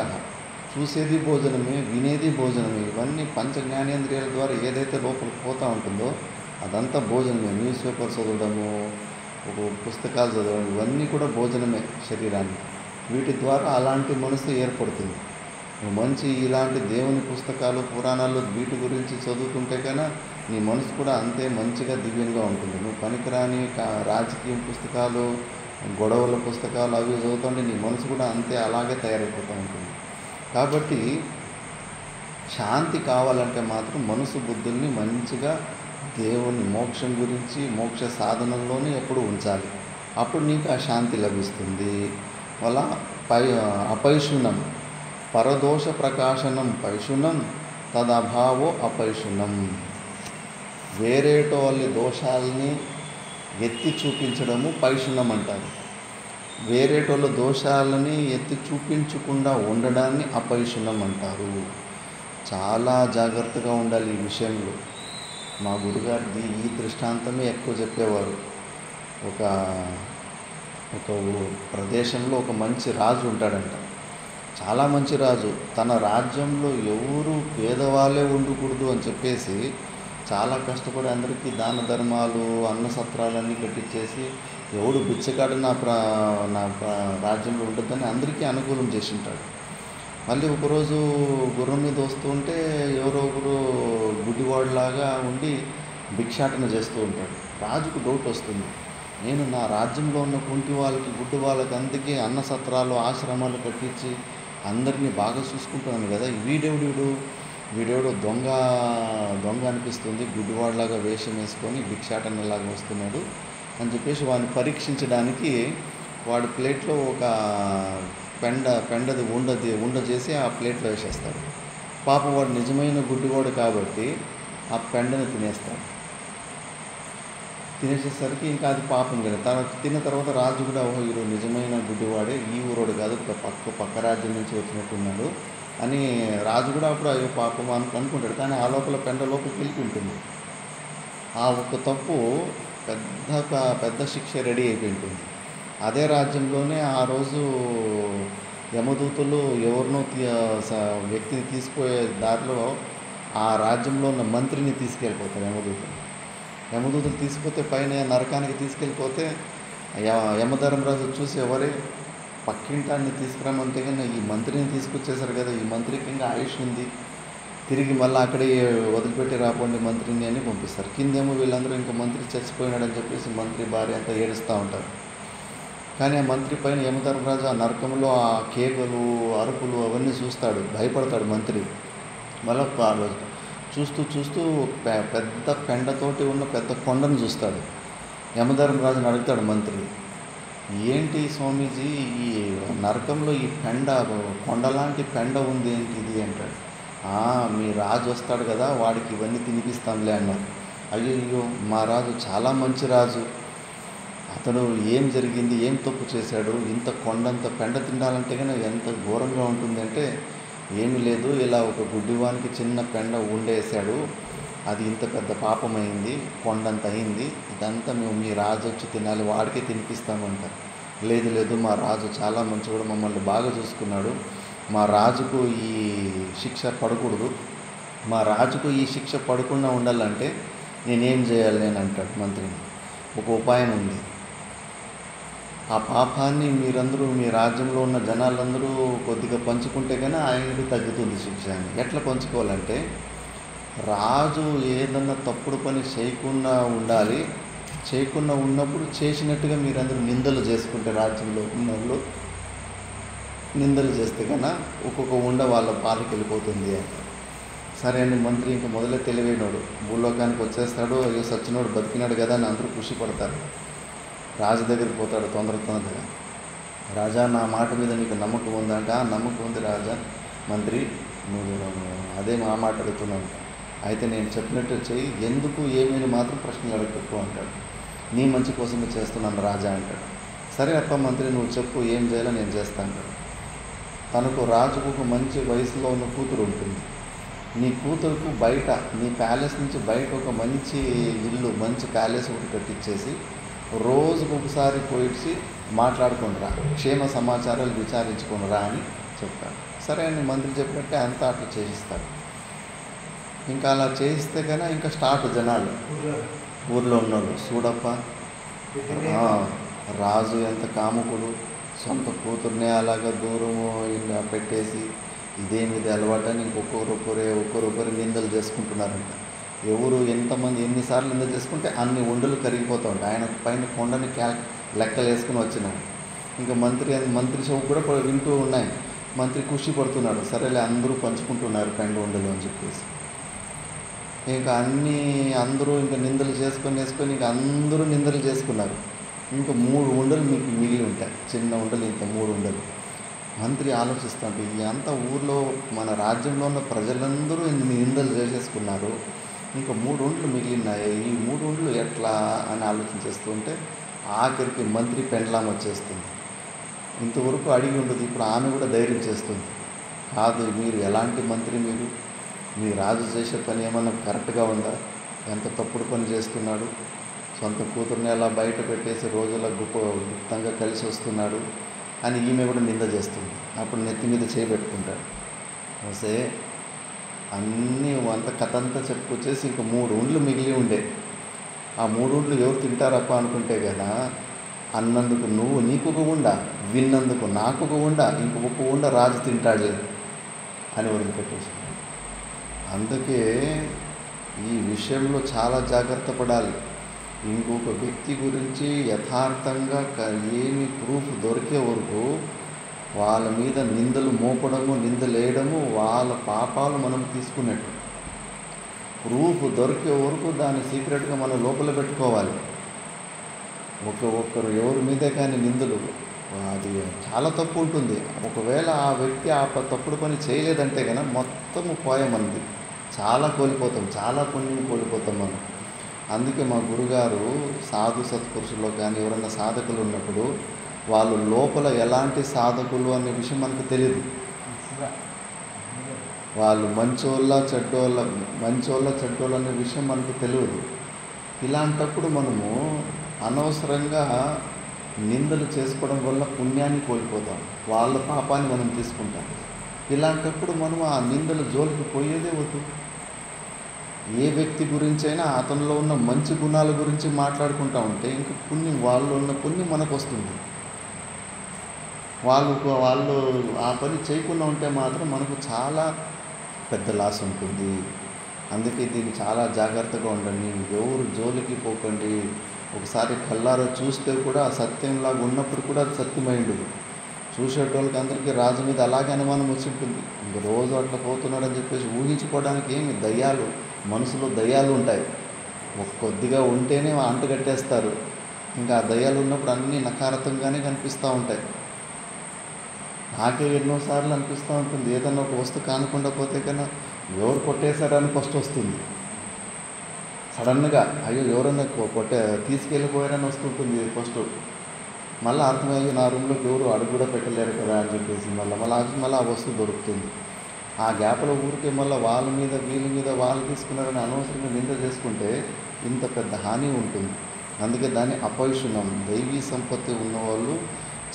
చూసేది భోజనమే, వినేది భోజనమే. ఇవన్నీ పంచ జ్ఞానేంద్రియాల ద్వారా ఏదైతే లోపలికి పోతూ ఉంటుందో అదంతా భోజనమే. న్యూస్ పేపర్ చదవడము, పుస్తకాలు చదవడం, ఇవన్నీ కూడా భోజనమే శరీరానికి. వీటి ద్వారా అలాంటి మనసు ఏర్పడుతుంది. మంచి ఇలాంటి దేవుని పుస్తకాలు పురాణాలు వీటి గురించి చదువుకుంటే కన్నా నీ మనసు కూడా అంతే మంచిగా దివ్యంగా ఉంటుంది. నువ్వు పనికిరాని రాజకీయ పుస్తకాలు, గొడవల పుస్తకాలు అవి చదువుతుంటే నీ మనసు కూడా అంతే అలాగే తయారైపోతూ ఉంటుంది. కాబట్టి శాంతి కావాలంటే మాత్రం మనసు బుద్ధుల్ని మంచిగా దేవుని మోక్షం గురించి మోక్ష సాధనంలోనే ఎప్పుడు ఉంచాలి. అప్పుడు నీకు ఆ శాంతి లభిస్తుంది. వల్ల అపైషుణం పరదోష ప్రకాశనం పైషుణం తదభావో అపైషుణం. వేరేటోళ్ళ దోషాలని ఎత్తి చూపించడము పైషుణం అంటారు. వేరేటోళ్ళ దోషాలని ఎత్తి చూపించకుండా ఉండడాన్ని అపైషుణం అంటారు. చాలా జాగ్రత్తగా ఉండాలి ఈ విషయంలో. మా గురుగారిది ఈ దృష్టాంతమే ఎక్కువ చెప్పేవారు. ఒక ప్రదేశంలో ఒక మంచి రాజు ఉంటాడంట. చాలా మంచి రాజు. తన రాజ్యంలో ఎవరు పేదవాళ్ళే ఉండకూడదు అని చెప్పేసి చాలా కష్టపడి అందరికీ దాన ధర్మాలు అన్న సత్రాలన్నీ కట్టించేసి ఎవడు బిచ్చగాడు నా రాజ్యంలో ఉండొద్దని అందరికీ అనుకూలం చేసి ఉంటాడు. మళ్ళీ ఒకరోజు గుర్రం మీద వస్తూ ఉంటే ఎవరో ఒకరు గుడ్డివాడులాగా ఉండి భిక్షాటన చేస్తూ ఉంటాడు. రాజుకు డౌట్ వస్తుంది, నేను నా రాజ్యంలో ఉన్న కుంటి వాళ్ళకి గుడ్డి వాళ్ళకి అందుకే అన్న సత్రాలు ఆశ్రమాలు కట్టించి అందరినీ బాగా చూసుకుంటున్నాను కదా, వీడెవడు దొంగ అనిపిస్తుంది, గుడ్డివాడిలాగా వేషం వేసుకొని భిక్షాటనలాగా వస్తున్నాడు అని చెప్పేసి వాడిని పరీక్షించడానికి వాడి ప్లేట్లో ఒక పెండది ఉండ చేసి ఆ ప్లేట్లో వేసేస్తాడు. పాపం వాడు నిజమైన గుడ్డివాడు కాబట్టి ఆ పెండని తినేస్తాడు. తినేసేసరికి ఇంకా అది పాపం కదా. తిన్న తర్వాత రాజు కూడా వీడు నిజమైన గుడ్డివాడే, ఈ ఊరోడు కాదు పక్క రాజ్యం నుంచి వచ్చినట్టున్నాడు అని రాజు కూడా అప్పుడు అయ్యో పాపం అనుకుంటాడు. కానీ ఆ లోపల పెండ లోపలికి వెళ్ళి ఉంటుంది. ఆ ఒక్క తప్పు పెద్ద శిక్ష రెడీ అయిపోయి ఉంటుంది. అదే రాజ్యంలోనే ఆ రోజు యమదూతలు ఎవరినో వ్యక్తిని తీసుకుపోయే దారిలో ఆ రాజ్యంలో ఉన్న మంత్రిని తీసుకెళ్ళిపోతారు. యమదూతలు తీసుకుపోతే పైన నరకానికి తీసుకెళ్ళిపోతే యమధర్మరాజు చూసి ఎవరే పక్కింటాన్ని తీసుకురామంటే కానీ ఈ మంత్రిని తీసుకొచ్చేసారు కదా, ఈ మంత్రికి ఇంకా ఆయుష్ ఉంది, తిరిగి మళ్ళీ అక్కడే వదిలిపెట్టి రాపోండి మంత్రిని అని పంపిస్తారు. కిందేమో వీళ్ళందరూ ఇంకా మంత్రి చచ్చిపోయినాడని చెప్పేసి మంత్రి భార్య అంతా ఏడుస్తూ ఉంటారు. కానీ ఆ మంత్రి పైన యమధర్మరాజు ఆ నరకంలో ఆ కేకలు అరుపులు అవన్నీ చూస్తాడు, భయపడతాడు మంత్రి. మళ్ళీ చూస్తూ పెద్ద పెండతోటి ఉన్న పెద్ద కొండను చూస్తాడు. యమధర్మరాజుని అడుగుతాడు మంత్రి, ఏంటి స్వామీజీ ఈ నరకంలో ఈ కొండలాంటి పెండ ఉంది ఏంటి ఇది అంటాడు. మీ రాజు వస్తాడు కదా వాడికి ఇవన్నీ తినిపిస్తాంలే అన్నారు. అయ్యో మా రాజు చాలా మంచి రాజు, అతడు ఏం జరిగింది, ఏం తప్పు చేశాడు, ఇంత కొండంత పెండ తినాలంటే కన్నా ఎంత ఘోరంగా ఉంటుందంటే, ఏమీ లేదు, ఇలా ఒక గుడ్డివానికి చిన్న పెండ ఉండేసాడు, అది ఇంత పెద్ద పాపమైంది, కొండంత అయింది, ఇదంతా మేము మీ రాజు వచ్చి తినాలి, వాడికే తినిపిస్తామంటారు. లేదు లేదు, మా రాజు చాలా మంచివాడు, మమ్మల్ని బాగా చూసుకున్నాడు, మా రాజుకు ఈ శిక్ష పడకూడదు, మా రాజుకు ఈ శిక్ష పడకుండా ఉండాలంటే నేనేం చేయాలి నేను అంటాడు మంత్రిని. ఒక ఉపాయం ఉంది. ఆ పాపాన్ని మీరందరూ, మీ రాజ్యంలో ఉన్న జనాలందరూ కొద్దిగా పంచుకుంటే కానీ ఆయనకు తగ్గుతుంది శిక్ష అని. ఎట్లా పంచుకోవాలంటే, రాజు ఏదన్నా తప్పుడు పని చేయకుండా ఉండాలి, చేయకుండా ఉన్నప్పుడు చేసినట్టుగా మీరందరూ నిందలు చేసుకుంటే, రాజ్యంలో ఉన్న వాళ్ళు నిందలు చేస్తే కన్నా ఒక్కొక్క ఉండ వాళ్ళ పాలకి వెళ్ళిపోతుంది అని. సరే అండి, మంత్రి ఇంకా మొదలే తెలివైనోడు, భూలోకానికి వచ్చేస్తాడు, అయ్యో సచ్చినోడు బతికినాడు కదా అని అందరూ ఖుషి పడతారు. రాజు దగ్గరికి పోతాడు తొందరగా. రాజా, నా మాట మీద నీకు నమ్మకం ఉందంట? నమ్మకం ఉంది రాజా. మంత్రి, నువ్వు అదే మా మాట అడుగుతున్నావు, అయితే నేను చెప్పినట్టు చెయ్యి, ఎందుకు ఏమీ మాత్రం ప్రశ్నలు అడగకు అంటాడు. నీ మంచి కోసమే చేస్తున్నాను రాజా అంటాడు. సరే అప్ప మంత్రి, నువ్వు చెప్పు, ఏం చేయాలో నేను చేస్తా అంటాడు. తనకు రాజుకు ఒక మంచి వయసులో ఉన్న కూతురు ఉంటుంది. నీ కూతురుకు బయట, నీ ప్యాలెస్ నుంచి బయట ఒక మంచి ఇల్లు, మంచి ప్యాలెస్ ఒకటి కట్టించేసి రోజుకు ఒకసారి పోయిసి మాట్లాడుకుంటురా, క్షేమ సమాచారాలు విచారించుకునిరా అని చెప్తాడు. సరే అని మంత్రి చెప్పినట్టే అంతా అట్లా చేయిస్తాడు. ఇంకా అలా చేయిస్తే కన్నా ఇంకా స్టార్ట్ జనాలు, ఊర్లో ఉన్నోళ్ళు, చూడప్ప రాజు ఎంత కాముకుడు, సొంత కూతుర్నే అలాగా దూరము ఇలా పెట్టేసి ఇదేమిది అలవాటు అని ఒక్కొక్కరు నిందలు చేసుకుంటున్నారంట. ఎవరు ఎంతమంది ఎన్నిసార్లు నిందలు చేసుకుంటే అన్ని ఉండలు కరిగిపోతూ ఉంటాయి. ఆయన పైన కొండని లెక్కలు వేసుకుని వచ్చినాడు. ఇంకా మంత్రి షో కూడా వింటూ ఉన్నాయి. మంత్రి ఖుషి పడుతున్నాడు, సరేలే అందరూ పంచుకుంటున్నారు పెండు ఉండలు అని చెప్పేసి. ఇంకా అందరూ ఇంకా నిందలు వేసుకొని ఇంకా అందరూ నిందలు చేసుకున్నారు. ఇంకా 3 ఉండలు మీకు మిగిలి ఉంటాయి, చిన్న ఉండలు, ఇంకా 3 ఉండలు. మంత్రి ఆలోచిస్తుంటే, ఈ అంతా ఊర్లో మన రాజ్యంలో ఉన్న ప్రజలందరూ నిందలు చేసేసుకున్నారు, ఇంకా 3 ఉండలు మిగిలినాయి, ఈ 3 ఉండలు ఎట్లా అని ఆలోచించేస్తుంటే ఆఖరికి మంత్రి పెండ్లాం వచ్చేస్తుంది. ఇంతవరకు అడిగి ఉండదు, ఇప్పుడు ఆమె కూడా ధైర్యం చేస్తుంది. కాదు, మీరు ఎలాంటి మంత్రి, మీ రాజు చేసే పని ఏమన్నా కరెక్ట్గా ఉందా? ఎంత తప్పుడు పని చేస్తున్నాడు, సొంత కూతుర్ని అలా బయట పెట్టేసి రోజుల గుప్తంగా కలిసి వస్తున్నాడు అని ఈమె కూడా నింద చేస్తుంది. అప్పుడు నెత్తి మీద చేయబెట్టుకుంటాడు. వస్తే అన్నీ అంత కథ అంతా చెప్పుకొచ్చేసి ఇంకా 3 ఉండలు మిగిలి ఉండే. ఆ 3 ఉండలు ఎవరు తింటారప్ప అనుకుంటే కదా, అన్నందుకు నీకు ఒక ఉండ, విన్నందుకు నాకు ఒక ఉండ, ఇంకొక ఉండ రాజు తింటాడు అని వదిలిపెట్టేసి. అందుకే ఈ విషయంలో చాలా జాగ్రత్త పడాలి. ఇంకొక వ్యక్తి గురించి యథార్థంగా ఏమి ప్రూఫ్ దొరికే వరకు వాళ్ళ మీద నిందలు మోపడము, నిందలు వేయడము వాళ్ళ పాపాలు మనం తీసుకున్నట్టు. ప్రూఫ్ దొరికే వరకు దాన్ని సీక్రెట్గా మనం లోపల పెట్టుకోవాలి. ఒక్కరు ఎవరి మీదే కానీ నిందలు, అది చాలా తప్పు ఉంటుంది. ఒకవేళ ఆ వ్యక్తి ఆ తప్పుడు పని చేయలేదంటే కనుక మొత్తము పోయమంది, చాలా కోల్పోతాం, చాలా పుణ్యం కోల్పోతాం మనం. అందుకే మా గురుగారు సాధు సత్పురుషుల్లో కానీ ఎవరైనా సాధకులు ఉన్నప్పుడు వాళ్ళు లోపల ఎలాంటి సాధకులు అనే విషయం మనకు తెలియదు. వాళ్ళు మంచోళ్ళ చెడ్డోళ్ళ అనే విషయం మనకు తెలియదు. ఇలాంటప్పుడు మనము అనవసరంగా నిందలు చేసుకోవడం వల్ల పుణ్యాన్ని కోల్పోతాం, వాళ్ళ పాపాన్ని మనం తీసుకుంటాం. ఇలాంటప్పుడు మనం ఆ నిందల జోలికి పోయేదే వద్దు. ఏ వ్యక్తి గురించైనా అతనిలో ఉన్న మంచి గుణాల గురించి మాట్లాడుకుంటూ ఉంటే ఇంకా పుణ్యం, వాళ్ళు ఉన్న పుణ్యం మనకు వస్తుంది. వాళ్ళు ఆ పని చేయకుండా ఉంటే మాత్రం మనకు చాలా పెద్ద లాస్ ఉంటుంది. అందుకే దీన్ని చాలా జాగ్రత్తగా ఉండండి. ఎవరు జోలికి పోకండి. ఒకసారి కళ్ళారా చూస్తే కూడా సత్యంలాగా ఉన్నప్పుడు కూడా అది సత్యమైండదు. చూసేటోళ్ళకి అందరికీ రాజు మీద అలాగే అనుమానం వచ్చి ఉంటుంది. ఇంక రోజు అట్లా పోతున్నాడని చెప్పేసి ఊహించుకోవడానికి ఏమి దయ్యాలు, మనసులో దయ్యాలు ఉంటాయి. కొద్దిగా ఉంటేనే అంటగట్టేస్తారు. ఇంకా ఆ దయ్యాలు ఉన్నప్పుడు అన్నీ నకారాత్మకంగానే కనిపిస్తూ ఉంటాయి. నాకే ఎన్నోసార్లు అనిపిస్తూ ఉంటుంది, ఏదన్నా ఒక వస్తువు కానకుండా పోతే కన్నా ఎవరు కొట్టేశారని ఫస్ట్ వస్తుంది. సడన్గా అయ్యో ఎవరన్నా తీసుకెళ్ళిపోయారని వస్తుంటుంది ఫస్ట్. మళ్ళీ అర్థమయ్యి నా రూమ్లోకి ఎవరు అడుగు కూడా పెట్టలేరు కదా అని చెప్పేసి మళ్ళీ ఆ వస్తువు దొరుకుతుంది. ఆ గ్యాప్లో ఊరికే మళ్ళీ వాళ్ళ మీద వీళ్ళ మీద వాళ్ళు తీసుకున్నారని అనవసరంగా నింద చేసుకుంటే ఇంత పెద్ద హాని ఉంటుంది. అందుకే దాన్ని అపైషునం. దైవీ సంపత్తి ఉన్నవాళ్ళు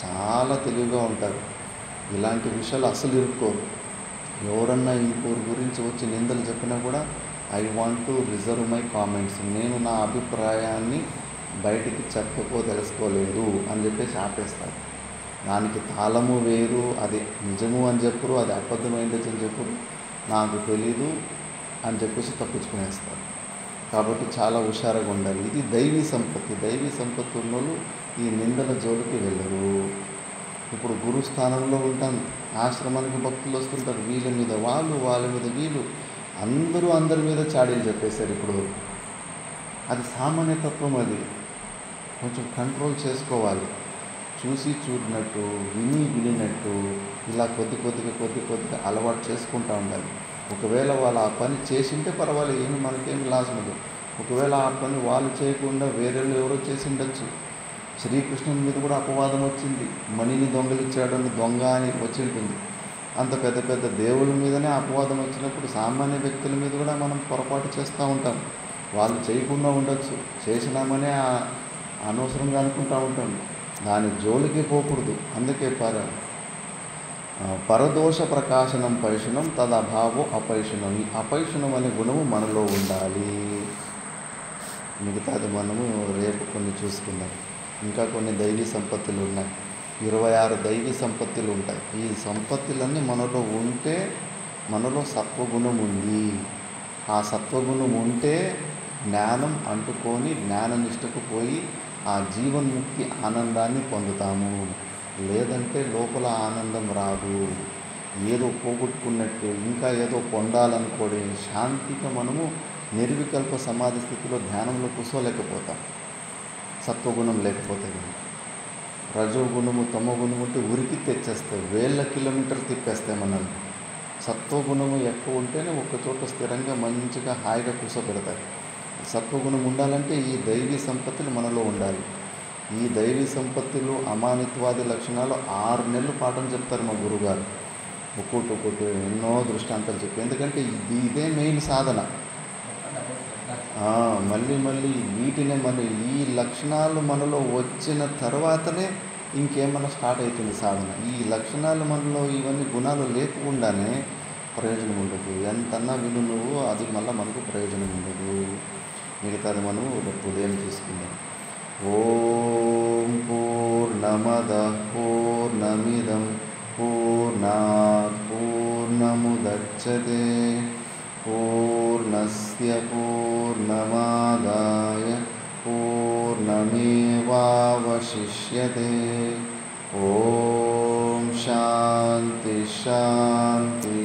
చాలా తెలివిగా ఉంటారు. ఇలాంటి విషయాలు అసలు ఇరుక్కోరు. ఎవరన్నా ఇంకోరి గురించి వచ్చి నిందలు చెప్పినా కూడా I want to reserve my comments, నేను నా అభిప్రాయాన్ని బయటికి తెలుసుకోలేదు అని చెప్పేసి ఆపేస్తారు. దానికి తాళము వేరు, అది నిజము అని చెప్పరు, అది అబద్ధమైంది అని చెప్పరు, నాకు తెలీదు అని చెప్పేసి తప్పించుకునేస్తారు. కాబట్టి చాలా హుషారుగా ఉండాలి. ఇది దైవీ సంపత్తి. దైవీ సంపత్తి ఉన్నోళ్ళు ఈ నిందల జోలికి వెళ్ళరు. ఇప్పుడు గురుస్థానంలో ఉంటాం, ఆశ్రమానికి భక్తులు వస్తుంటారు, వీళ్ళ మీద వాళ్ళు, వాళ్ళ మీద వీళ్ళు, అందరి మీద చాడీలు చెప్పేశారు. ఇప్పుడు అది సామాన్య తత్వం. అది కొంచెం కంట్రోల్ చేసుకోవాలి. చూసి చూడినట్టు, వినినట్టు ఇలా కొద్ది కొద్దిగా అలవాటు చేసుకుంటూ ఉండాలి. ఒకవేళ వాళ్ళు ఆ పని చేసింటే పర్వాలేదు, ఏమి మనకేమి లాస్ ఉండదు. ఒకవేళ ఆ పని వాళ్ళు చేయకుండా వేరే ఎవరో చేసి ఉండొచ్చు. శ్రీకృష్ణుని మీద కూడా అపవాదం వచ్చింది, మణిని దొంగలిచ్చాడని దొంగ అని వచ్చి ఉంటుంది. అంత పెద్ద దేవుళ్ళ మీదనే అపవాదం వచ్చినప్పుడు సామాన్య వ్యక్తుల మీద కూడా మనం పొరపాటు చేస్తూ ఉంటాం. వాళ్ళు చేయకుండా ఉండొచ్చు, చేసినామనే అనవసరంగా అనుకుంటూ ఉంటాం. దాని జోలికి పోకూడదు. అందుకే పరదోష ప్రకాశనం పైషునం తదభావో అపైషునం. ఈ అపైషునం అనే గుణము మనలో ఉండాలి. మిగతాది మనము రేపు కొన్ని చూసుకుందాం. ఇంకా కొన్ని దైవీ సంపత్తులు ఉన్నాయి. 26 దైవీ సంపత్తులు ఉంటాయి. ఈ సంపత్తులన్నీ మనలో ఉంటే మనలో సత్వగుణం ఉంది. ఆ సత్వగుణం ఉంటే జ్ఞానం అంటుకొని జ్ఞాననిష్టకు పోయి ఆ జీవన్ముక్తి ఆనందాన్ని పొందుతాము. లేదంటే లోపల ఆనందం రాదు. ఏదో పోగొట్టుకున్నట్టు ఇంకా ఏదో పొందాలనుకోడే శాంతిగా మనము నిర్వికల్ప సమాధి స్థితిలో ధ్యానంలో కూర్చోలేకపోతాం. సత్వగుణం లేకపోతే కానీ రజోగుణము తమోగుణము ఉంటే ఉరికి తెచ్చేస్తాయి, 1000 కిలోమీటర్లు తిప్పేస్తాయి మనల్ని. సత్వగుణము ఎక్కువ ఉంటేనే ఒక చోట స్థిరంగా మంచిగా హాయిగా కూర్చోబెడతాయి. సత్వగుణం ఉండాలంటే ఈ దైవీ సంపత్తులు మనలో ఉండాలి. ఈ దైవీ సంపత్తులు అమానిత్వాది లక్షణాలు 6 నెలలు పాఠం చెప్తారు మా గురువుగారు. ఒక్కొక్కటి ఎన్నో దృష్టాంతాలు చెప్పి, ఎందుకంటే ఇదే మెయిన్ సాధన. మళ్ళీ వీటినే ఈ లక్షణాలు మనలో వచ్చిన తర్వాతనే ఇంకేమన్నా స్టార్ట్ అవుతుంది సాధన. ఈ లక్షణాలు మనలో ఇవన్నీ గుణాలు లేకుండానే ప్రయోజనం ఉండదు. ఎంతన్నా విను నువ్వు, అది మళ్ళీ మనకు ప్రయోజనం ఉండదు. మిగతాది మనం రేపు ఉదయం తీసుకుందాం. ఓం పూర్ణమదః పూర్ణమిదం పూర్ణాత్ పూర్ణముదచ్యతే పూర్ణస్య పూర్ణమాదాయ పూర్ణమేవావశిష్యతే. ఓం శాంతి శాంతి